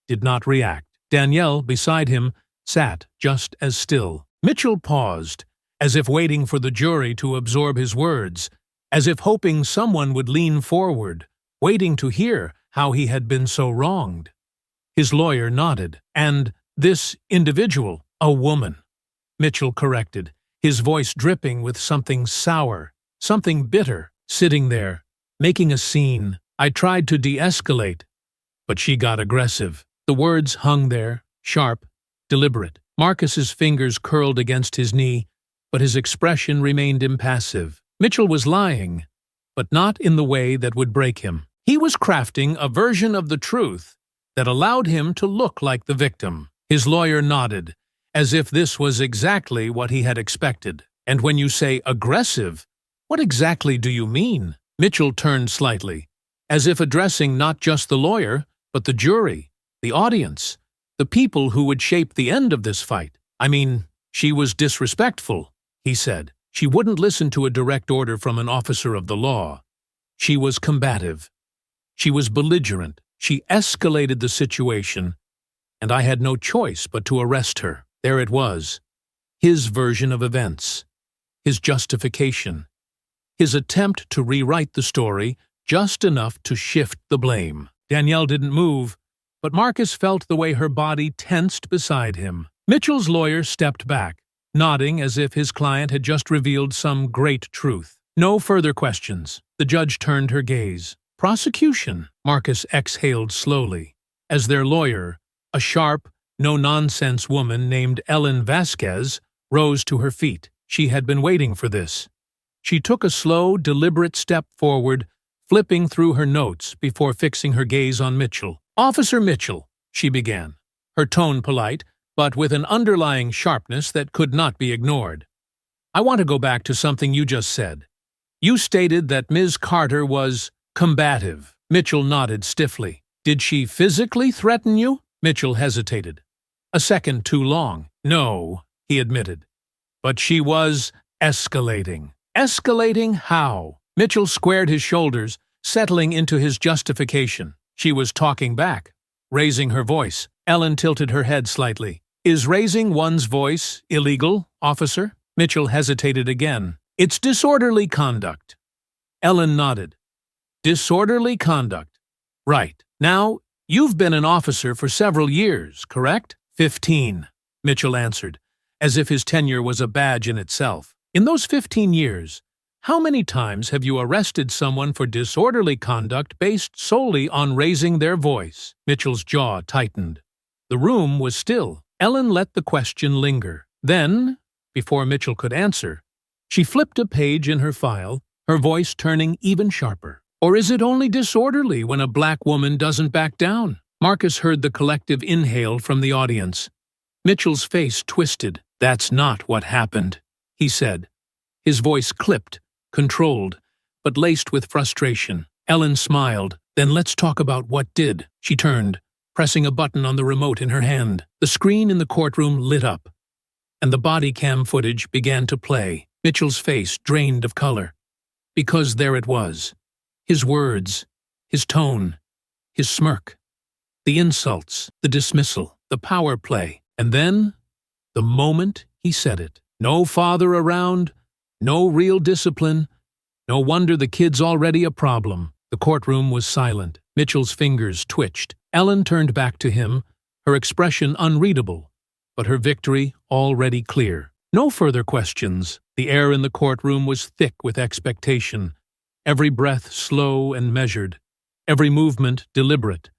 A: did not react. Danielle, beside him, sat just as still. Mitchell paused, as if waiting for the jury to absorb his words, as if hoping someone would lean forward, waiting to hear how he had been so wronged. His lawyer nodded. "And this individual, a woman," Mitchell corrected, his voice dripping with something sour, something bitter, sitting there, making a scene. "I tried to de-escalate, but she got aggressive." The words hung there, sharp, deliberate. Marcus's fingers curled against his knee, but his expression remained impassive. Mitchell was lying, but not in the way that would break him. He was crafting a version of the truth that allowed him to look like the victim. His lawyer nodded, as if this was exactly what he had expected. "And when you say aggressive, what exactly do you mean?" Mitchell turned slightly, as if addressing not just the lawyer, but the jury, the audience, the people who would shape the end of this fight. "I mean, she was disrespectful," he said. "She wouldn't listen to a direct order from an officer of the law. She was combative. She was belligerent. She escalated the situation, and I had no choice but to arrest her." There it was, his version of events, his justification, his attempt to rewrite the story just enough to shift the blame. Danielle didn't move, but Marcus felt the way her body tensed beside him. Mitchell's lawyer stepped back, nodding as if his client had just revealed some great truth. No further questions. The judge turned her gaze. Prosecution, Marcus exhaled slowly. As their lawyer, a sharp, no-nonsense woman named Ellen Vasquez rose to her feet. She had been waiting for this. She took a slow, deliberate step forward, flipping through her notes before fixing her gaze on Mitchell. "Officer Mitchell," she began, her tone polite, but with an underlying sharpness that could not be ignored. "I want to go back to something you just said. You stated that Ms. Carter was combative." Mitchell nodded stiffly. "Did she physically threaten you?" Mitchell hesitated. A second too long. "No," he admitted. "But she was escalating." "Escalating how?" Mitchell squared his shoulders, settling into his justification. She was talking back, raising her voice. Ellen tilted her head slightly. "Is raising one's voice illegal, officer?" Mitchell hesitated again. "It's disorderly conduct." Ellen nodded. "Disorderly conduct. Right. Now, you've been an officer for several years, correct?" 15, Mitchell answered, as if his tenure was a badge in itself. "In those 15 years, how many times have you arrested someone for disorderly conduct based solely on raising their voice?" Mitchell's jaw tightened. The room was still. Ellen let the question linger. Then, before Mitchell could answer, she flipped a page in her file, her voice turning even sharper. "Or is it only disorderly when a black woman doesn't back down?" Marcus heard the collective inhale from the audience. Mitchell's face twisted. "That's not what happened," he said. His voice clipped, controlled, but laced with frustration. Ellen smiled. "Then let's talk about what did." She turned, pressing a button on the remote in her hand. The screen in the courtroom lit up, and the body cam footage began to play. Mitchell's face drained of color. Because there it was. His words, his tone, his smirk. The insults, the dismissal, the power play. And then, the moment he said it. No father around, no real discipline. No wonder the kid's already a problem. The courtroom was silent. Mitchell's fingers twitched. Ellen turned back to him, her expression unreadable, but her victory already clear. No further questions. The air in the courtroom was thick with expectation, every breath slow and measured, every movement deliberate,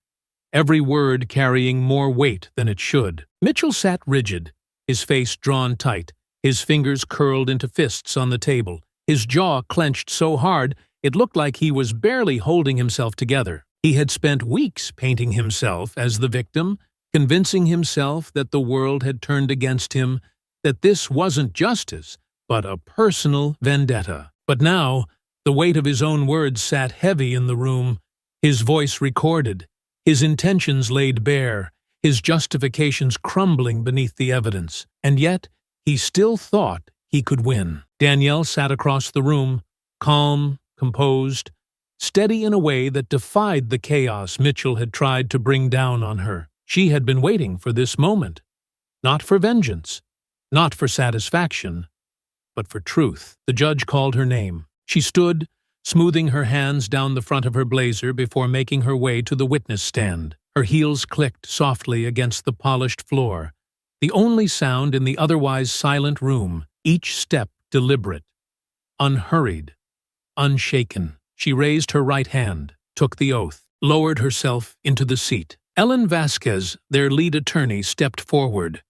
A: every word carrying more weight than it should. Mitchell sat rigid, his face drawn tight, his fingers curled into fists on the table, his jaw clenched so hard it looked like he was barely holding himself together. He had spent weeks painting himself as the victim, convincing himself that the world had turned against him, that this wasn't justice, but a personal vendetta. But now, the weight of his own words sat heavy in the room, his voice recorded, his intentions laid bare, his justifications crumbling beneath the evidence. And yet, he still thought he could win. Danielle sat across the room, calm, composed, steady in a way that defied the chaos Mitchell had tried to bring down on her. She had been waiting for this moment. Not for vengeance, not for satisfaction, but for truth. The judge called her name. She stood, smoothing her hands down the front of her blazer before making her way to the witness stand. Her heels clicked softly against the polished floor, the only sound in the otherwise silent room, each step deliberate, unhurried, unshaken. She raised her right hand, took the oath, lowered herself into the seat. Ellen Vasquez, their lead attorney, stepped forward,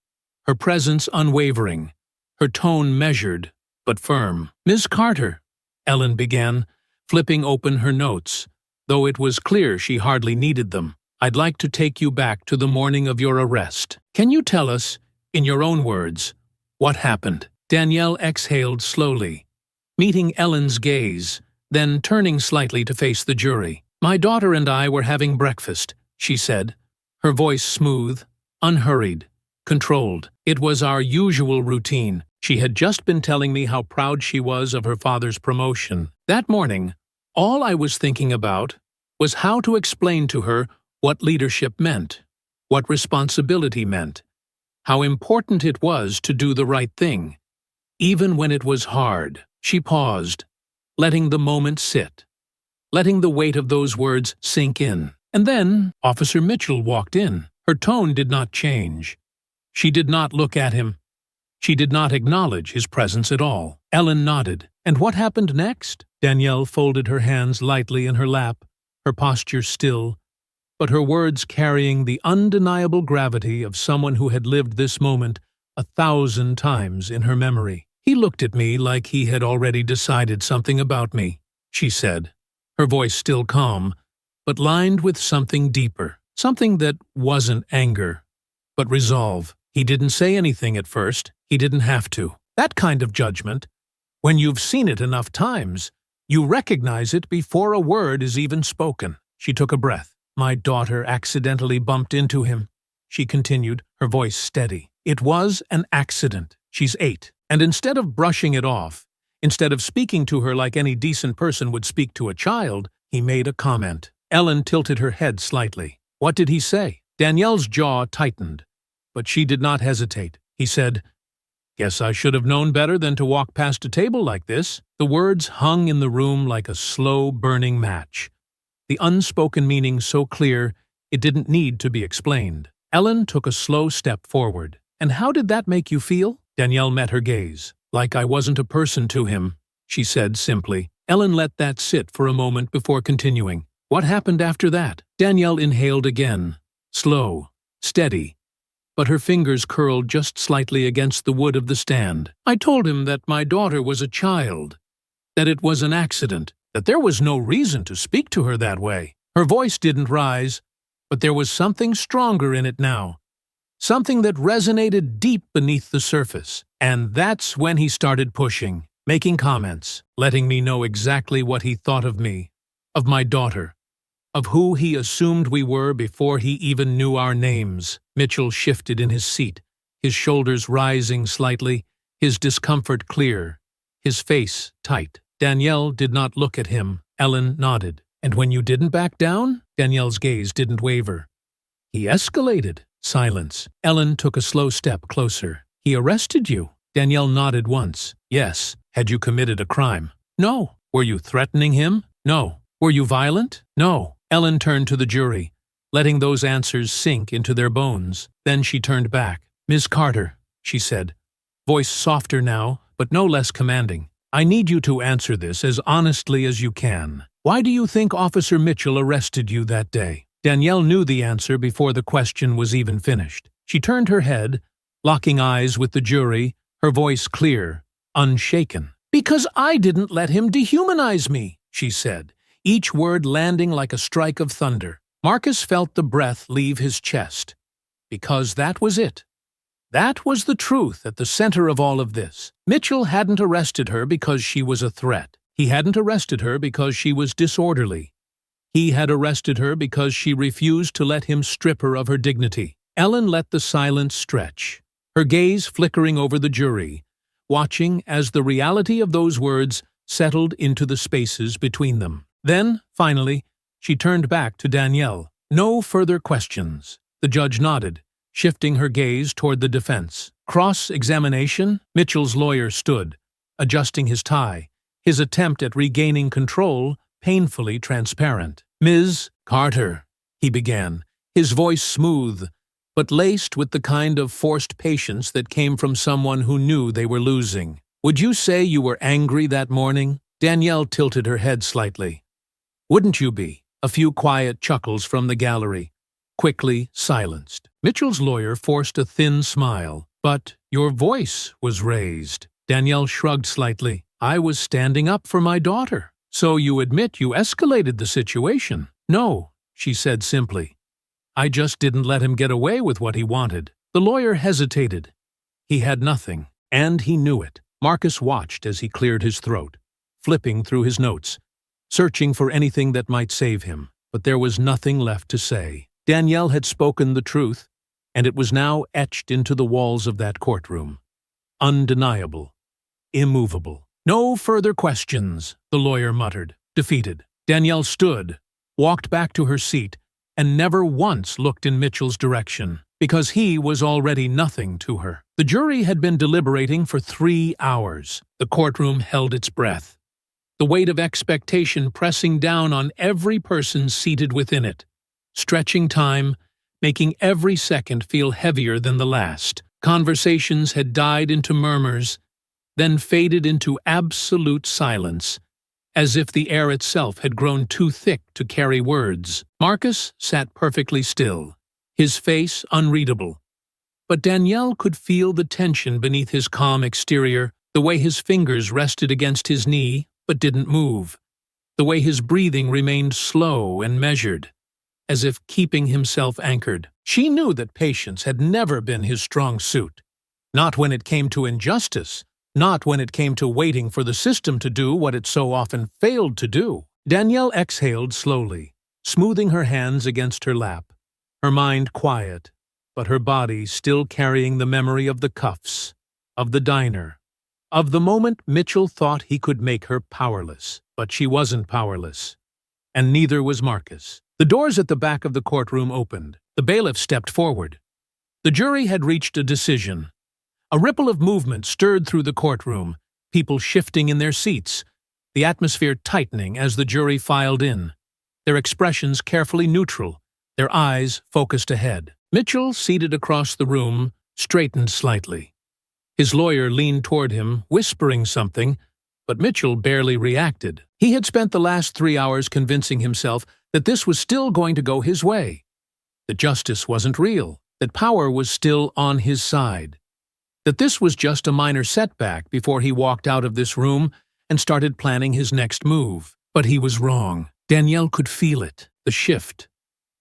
A: her presence unwavering, her tone measured but firm. "Ms. Carter," Ellen began, flipping open her notes, though it was clear she hardly needed them. "I'd like to take you back to the morning of your arrest. Can you tell us, in your own words, what happened?" Danielle exhaled slowly, meeting Ellen's gaze, then turning slightly to face the jury. "My daughter and I were having breakfast," she said, her voice smooth, unhurried, controlled. "It was our usual routine. She had just been telling me how proud she was of her father's promotion. That morning, all I was thinking about was how to explain to her what leadership meant, what responsibility meant, how important it was to do the right thing, even when it was hard." She paused, letting the moment sit, letting the weight of those words sink in. And then Officer Mitchell walked in. Her tone did not change. She did not look at him. She did not acknowledge his presence at all. Ellen nodded. And what happened next? Danielle folded her hands lightly in her lap, her posture still, but her words carrying the undeniable gravity of someone who had lived this moment 1,000 times in her memory. He looked at me like he had already decided something about me, she said, her voice still calm, but lined with something deeper, something that wasn't anger, but resolve. He didn't say anything at first. He didn't have to. That kind of judgment, when you've seen it enough times, you recognize it before a word is even spoken. She took a breath. My daughter accidentally bumped into him, she continued, her voice steady. It was an accident. She's 8. And instead of brushing it off, instead of speaking to her like any decent person would speak to a child, he made a comment. Ellen tilted her head slightly. What did he say? Danielle's jaw tightened, but she did not hesitate. He said, Guess I should have known better than to walk past a table like this. The words hung in the room like a slow-burning match, the unspoken meaning so clear it didn't need to be explained. Ellen took a slow step forward. And how did that make you feel? Danielle met her gaze. Like I wasn't a person to him, she said simply. Ellen let that sit for a moment before continuing. What happened after that? Danielle inhaled again. Slow, steady, but her fingers curled just slightly against the wood of the stand. I told him that my daughter was a child, that it was an accident, that there was no reason to speak to her that way. Her voice didn't rise, but there was something stronger in it now, something that resonated deep beneath the surface. And that's when he started pushing, making comments, letting me know exactly what he thought of me, of my daughter, of who he assumed we were before he even knew our names. Mitchell shifted in his seat, his shoulders rising slightly, his discomfort clear, his face tight. Danielle did not look at him. Ellen nodded. And when you didn't back down? Danielle's gaze didn't waver. He escalated. Silence. Ellen took a slow step closer. He arrested you? Danielle nodded once. Yes. Had you committed a crime? No. Were you threatening him? No. Were you violent? No. Ellen turned to the jury, letting those answers sink into their bones. Then she turned back. Ms. Carter, she said, voice softer now, but no less commanding. I need you to answer this as honestly as you can. Why do you think Officer Mitchell arrested you that day? Danielle knew the answer before the question was even finished. She turned her head, locking eyes with the jury, her voice clear, unshaken. Because I didn't let him dehumanize me, she said, each word landing like a strike of thunder. Marcus felt the breath leave his chest. Because that was it. That was the truth at the center of all of this. Mitchell hadn't arrested her because she was a threat. He hadn't arrested her because she was disorderly. He had arrested her because she refused to let him strip her of her dignity. Ellen let the silence stretch, her gaze flickering over the jury, watching as the reality of those words settled into the spaces between them. Then, finally, she turned back to Danielle. No further questions. The judge nodded, shifting her gaze toward the defense. Cross-examination? Mitchell's lawyer stood, adjusting his tie, his attempt at regaining control painfully transparent. Ms. Carter, he began, his voice smooth, but laced with the kind of forced patience that came from someone who knew they were losing. Would you say you were angry that morning? Danielle tilted her head slightly. Wouldn't you be? A few quiet chuckles from the gallery, quickly silenced. Mitchell's lawyer forced a thin smile. But your voice was raised. Danielle shrugged slightly. I was standing up for my daughter. So you admit you escalated the situation? No, she said simply. I just didn't let him get away with what he wanted. The lawyer hesitated. He had nothing, and he knew it. Marcus watched as he cleared his throat, flipping through his notes, searching for anything that might save him. But there was nothing left to say. Danielle had spoken the truth, and it was now etched into the walls of that courtroom. Undeniable. Immovable. No further questions, the lawyer muttered, defeated. Danielle stood, walked back to her seat, and never once looked in Mitchell's direction, because he was already nothing to her. The jury had been deliberating for 3 hours. The courtroom held its breath. the weight of expectation pressing down on every person seated within it, stretching time, making every second feel heavier than the last. Conversations had died into murmurs, then faded into absolute silence, as if the air itself had grown too thick to carry words. Marcus sat perfectly still, his face unreadable. But Danielle could feel the tension beneath his calm exterior, the way his fingers rested against his knee but didn't move, the way his breathing remained slow and measured, as if keeping himself anchored. She knew that patience had never been his strong suit. Not when it came to injustice, not when it came to waiting for the system to do what it so often failed to do. Danielle exhaled slowly, smoothing her hands against her lap, her mind quiet, but her body still carrying the memory of the cuffs, of the diner, of the moment Mitchell thought he could make her powerless. But she wasn't powerless, and neither was Marcus. The doors at the back of the courtroom opened. The bailiff stepped forward. The jury had reached a decision. A ripple of movement stirred through the courtroom, people shifting in their seats, the atmosphere tightening as the jury filed in, their expressions carefully neutral, their eyes focused ahead. Mitchell, seated across the room, straightened slightly. His lawyer leaned toward him, whispering something, but Mitchell barely reacted. He had spent the last 3 hours convincing himself that this was still going to go his way, that justice wasn't real, that power was still on his side, that this was just a minor setback before he walked out of this room and started planning his next move. But he was wrong. Danielle could feel it, the shift,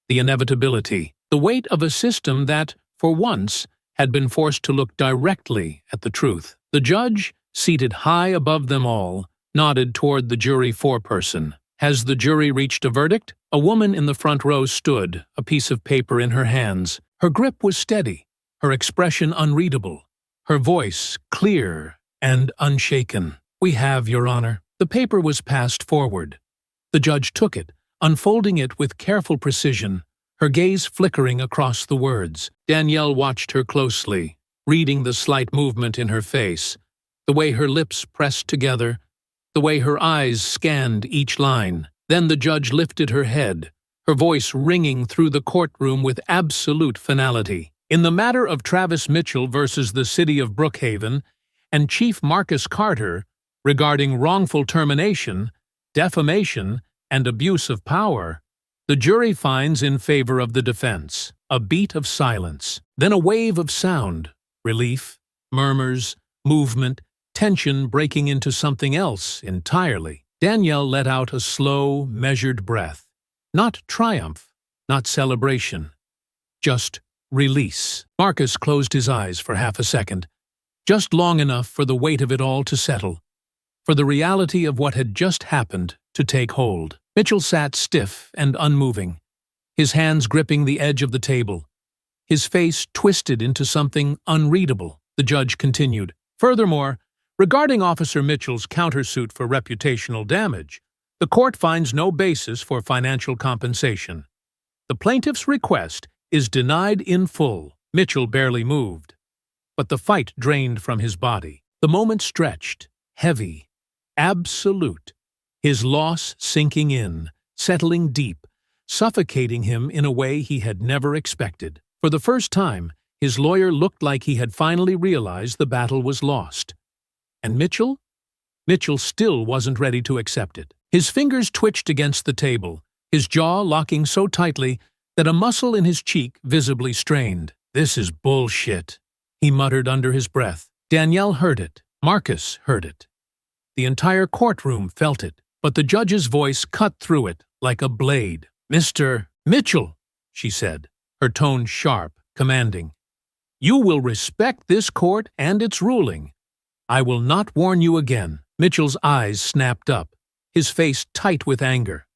A: the inevitability, the weight of a system that, for once, had been forced to look directly at the truth. The judge, seated high above them all, nodded toward the jury foreperson. Has the jury reached a verdict? A woman in the front row stood, a piece of paper in her hands. Her grip was steady, her expression unreadable, her voice clear and unshaken. We have, Your Honor. The paper was passed forward. The judge took it, unfolding it with careful precision, her gaze flickering across the words. Danielle watched her closely, reading the slight movement in her face, the way her lips pressed together, the way her eyes scanned each line. Then the judge lifted her head, her voice ringing through the courtroom with absolute finality. In the matter of Travis Mitchell versus the city of Brookhaven and Chief Marcus Carter regarding wrongful termination, defamation, and abuse of power, the jury finds in favor of the defense. A beat of silence, then a wave of sound, relief, murmurs, movement, tension breaking into something else entirely. Danielle let out a slow, measured breath. Not triumph, not celebration, just release. Marcus closed his eyes for half a second, just long enough for the weight of it all to settle, for the reality of what had just happened to take hold. Mitchell sat stiff and unmoving, his hands gripping the edge of the table, his face twisted into something unreadable. The judge continued. Furthermore, regarding Officer Mitchell's countersuit for reputational damage, the court finds no basis for financial compensation. The plaintiff's request is denied in full. Mitchell barely moved, but the fight drained from his body. The moment stretched, heavy, absolute, his loss sinking in, settling deep, suffocating him in a way he had never expected. For the first time, his lawyer looked like he had finally realized the battle was lost. And Mitchell? Mitchell still wasn't ready to accept it. His fingers twitched against the table, his jaw locking so tightly that a muscle in his cheek visibly strained. This is bullshit, he muttered under his breath. Danielle heard it. Marcus heard it. The entire courtroom felt it, but the judge's voice cut through it like a blade. Mr. Mitchell, she said, her tone sharp, commanding. You will respect this court and its ruling. I will not warn you again. Mitchell's eyes snapped up, his face tight with anger.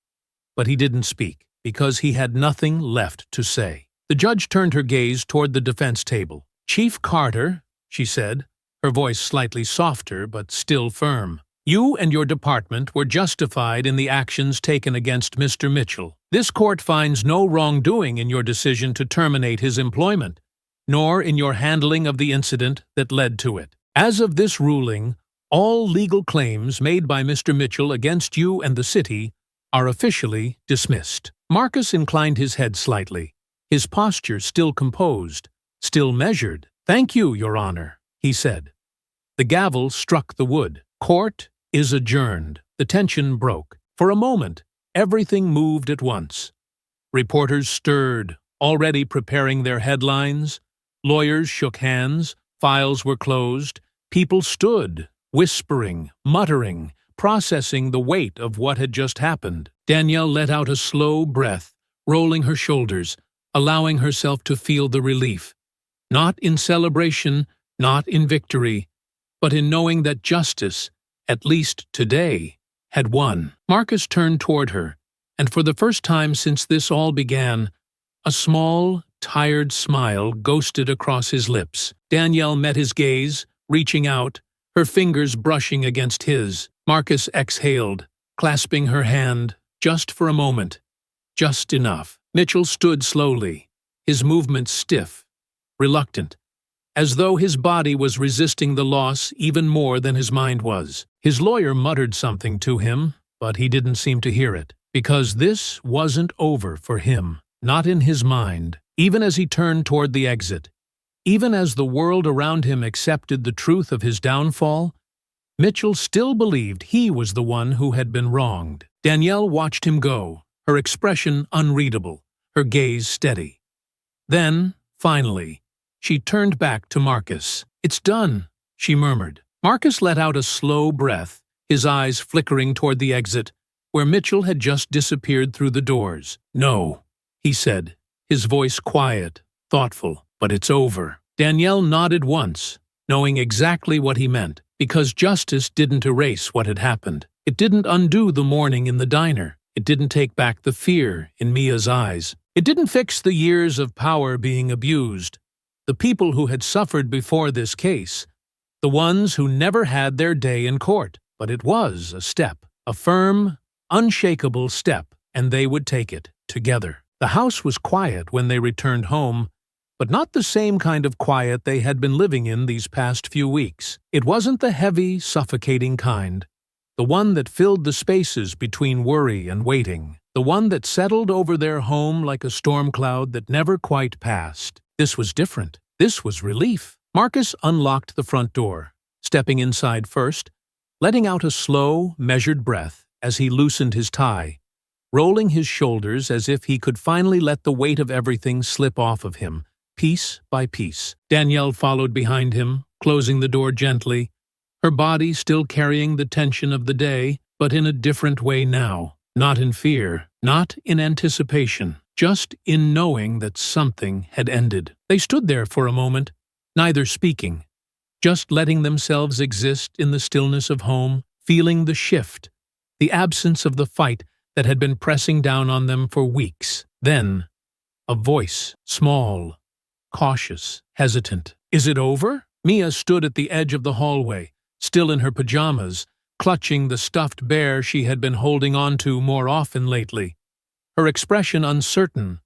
A: But he didn't speak, because he had nothing left to say. The judge turned her gaze toward the defense table. Chief Carter, she said, her voice slightly softer but still firm. You and your department were justified in the actions taken against Mr. Mitchell. This court finds no wrongdoing in your decision to terminate his employment, nor in your handling of the incident that led to it. As of this ruling, All legal claims made by Mr. Mitchell against you and the city are officially dismissed." Marcus inclined his head slightly, his posture still composed, still measured. "Thank you, Your Honor," he said. The gavel struck the wood. "Court is adjourned." The tension broke. For a moment, everything moved at once. Reporters stirred, already preparing their headlines. Lawyers shook hands, files were closed. People stood, whispering, muttering, processing the weight of what had just happened. Danielle let out a slow breath, rolling her shoulders, allowing herself to feel the relief. Not in celebration, not in victory, but in knowing that justice, at least today, had won. Marcus turned toward her, and for the first time since this all began, a small, tired smile ghosted across his lips. Danielle met his gaze, reaching out, her fingers brushing against his. Marcus exhaled, clasping her hand, just for a moment. Just enough. Mitchell stood slowly, his movements stiff, reluctant, as though his body was resisting the loss even more than his mind was. His lawyer muttered something to him, but he didn't seem to hear it, because this wasn't over for him, not in his mind. Even as he turned toward the exit, even as the world around him accepted the truth of his downfall, Mitchell still believed he was the one who had been wronged. Danielle watched him go, her expression unreadable, her gaze steady. Then, finally, she turned back to Marcus. "It's done," she murmured. Marcus let out a slow breath, his eyes flickering toward the exit, where Mitchell had just disappeared through the doors. "No," he said, his voice quiet, thoughtful. "But it's over." Danielle nodded once, knowing exactly what he meant, because justice didn't erase what had happened. It didn't undo the mourning in the diner. It didn't take back the fear in Mia's eyes. It didn't fix the years of power being abused. The people who had suffered before this case, the ones who never had their day in court. But it was a step, a firm, unshakable step, and they would take it, together. The house was quiet when they returned home, but not the same kind of quiet they had been living in these past few weeks. It wasn't the heavy, suffocating kind, the one that filled the spaces between worry and waiting, the one that settled over their home like a storm cloud that never quite passed. This was different. This was relief. Marcus unlocked the front door, stepping inside first, letting out a slow, measured breath as he loosened his tie, rolling his shoulders as if he could finally let the weight of everything slip off of him, piece by piece. Danielle followed behind him, closing the door gently, her body still carrying the tension of the day, but in a different way now. Not in fear, not in anticipation, just in knowing that something had ended. They stood there for a moment, neither speaking, just letting themselves exist in the stillness of home, feeling the shift, the absence of the fight that had been pressing down on them for weeks. Then, a voice, small, cautious, hesitant. "Is it over?" Mia stood at the edge of the hallway, still in her pajamas, clutching the stuffed bear she had been holding on to more often lately, her expression uncertain,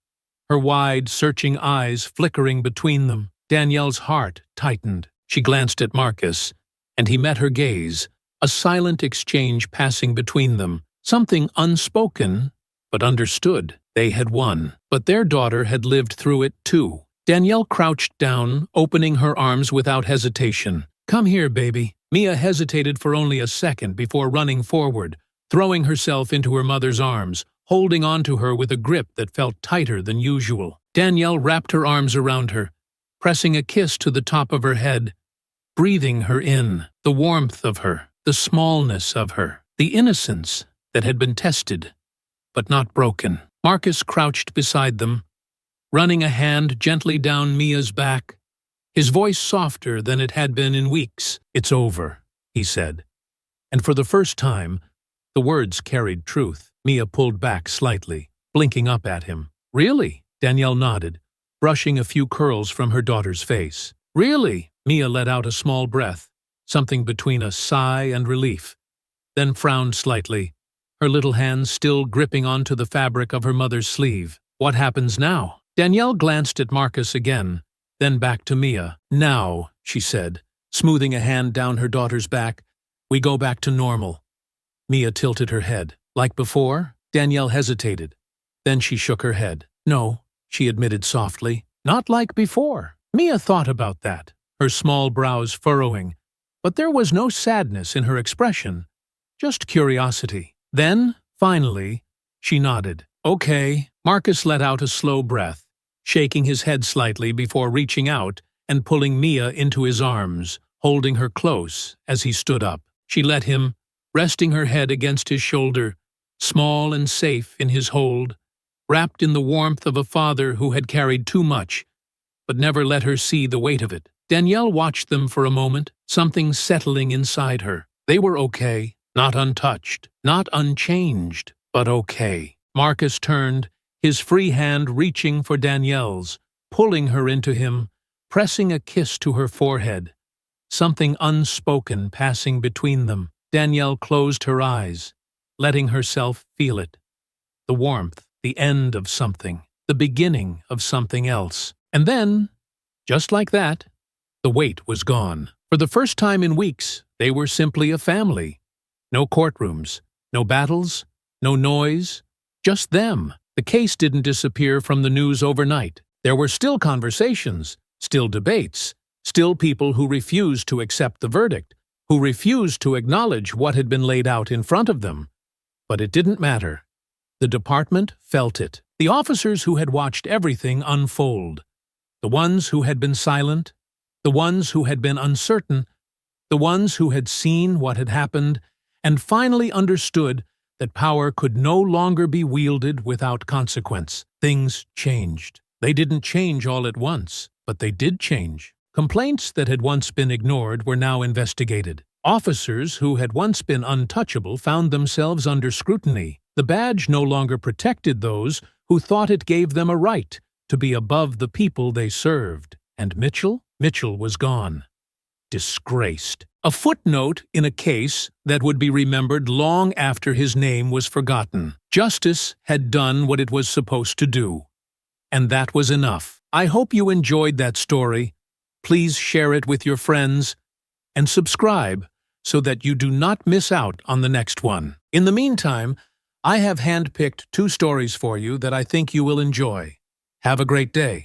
A: her wide, searching eyes flickering between them. Danielle's heart tightened. She glanced at Marcus, and he met her gaze, a silent exchange passing between them, something unspoken but understood. They had won, but their daughter had lived through it too. Danielle crouched down, opening her arms without hesitation. "Come here, baby." Mia hesitated for only a second before running forward, throwing herself into her mother's arms, holding on to her with a grip that felt tighter than usual. Danielle wrapped her arms around her, pressing a kiss to the top of her head, breathing her in, the warmth of her, the smallness of her, the innocence that had been tested, but not broken. Marcus crouched beside them, running a hand gently down Mia's back, his voice softer than it had been in weeks. "It's over," he said. And for the first time, the words carried truth. Mia pulled back slightly, blinking up at him. "Really?" Danielle nodded, brushing a few curls from her daughter's face. "Really?" Mia let out a small breath, something between a sigh and relief, then frowned slightly, her little hands still gripping onto the fabric of her mother's sleeve. "What happens now?" Danielle glanced at Marcus again, then back to Mia. "Now," she said, smoothing a hand down her daughter's back, We go back to normal." Mia tilted her head. "Like before?" Danielle hesitated. Then she shook her head. "No," she admitted softly. "Not like before." Mia thought about that, her small brows furrowing, but there was no sadness in her expression, just curiosity. Then, finally, she nodded. "Okay." Marcus let out a slow breath, shaking his head slightly before reaching out and pulling Mia into his arms, holding her close as he stood up. She let him, resting her head against his shoulder, small and safe in his hold, wrapped in the warmth of a father who had carried too much, but never let her see the weight of it. Danielle watched them for a moment, something settling inside her. They were okay, not untouched, not unchanged, but okay. Marcus turned, his free hand reaching for Danielle's, pulling her into him, pressing a kiss to her forehead. Something unspoken passing between them. Danielle closed her eyes, letting herself feel it. The warmth, the end of something, the beginning of something else. And then, just like that, the weight was gone. For the first time in weeks, they were simply a family. No courtrooms, no battles, no noise, just them. The case didn't disappear from the news overnight. There were still conversations, still debates, still people who refused to accept the verdict, who refused to acknowledge what had been laid out in front of them. But it didn't matter. The department felt it. The officers who had watched everything unfold, the ones who had been silent, the ones who had been uncertain, the ones who had seen what had happened, and finally understood that power could no longer be wielded without consequence. Things changed. They didn't change all at once, but they did change. Complaints that had once been ignored were now investigated. Officers who had once been untouchable found themselves under scrutiny. The badge no longer protected those who thought it gave them a right to be above the people they served. And Mitchell? Mitchell was gone. Disgraced. A footnote in a case that would be remembered long after his name was forgotten. Justice had done what it was supposed to do. And that was enough. I hope you enjoyed that story. Please share it with your friends and subscribe so that you do not miss out on the next one. In the meantime, I have handpicked 2 stories for you that I think you will enjoy. Have a great day.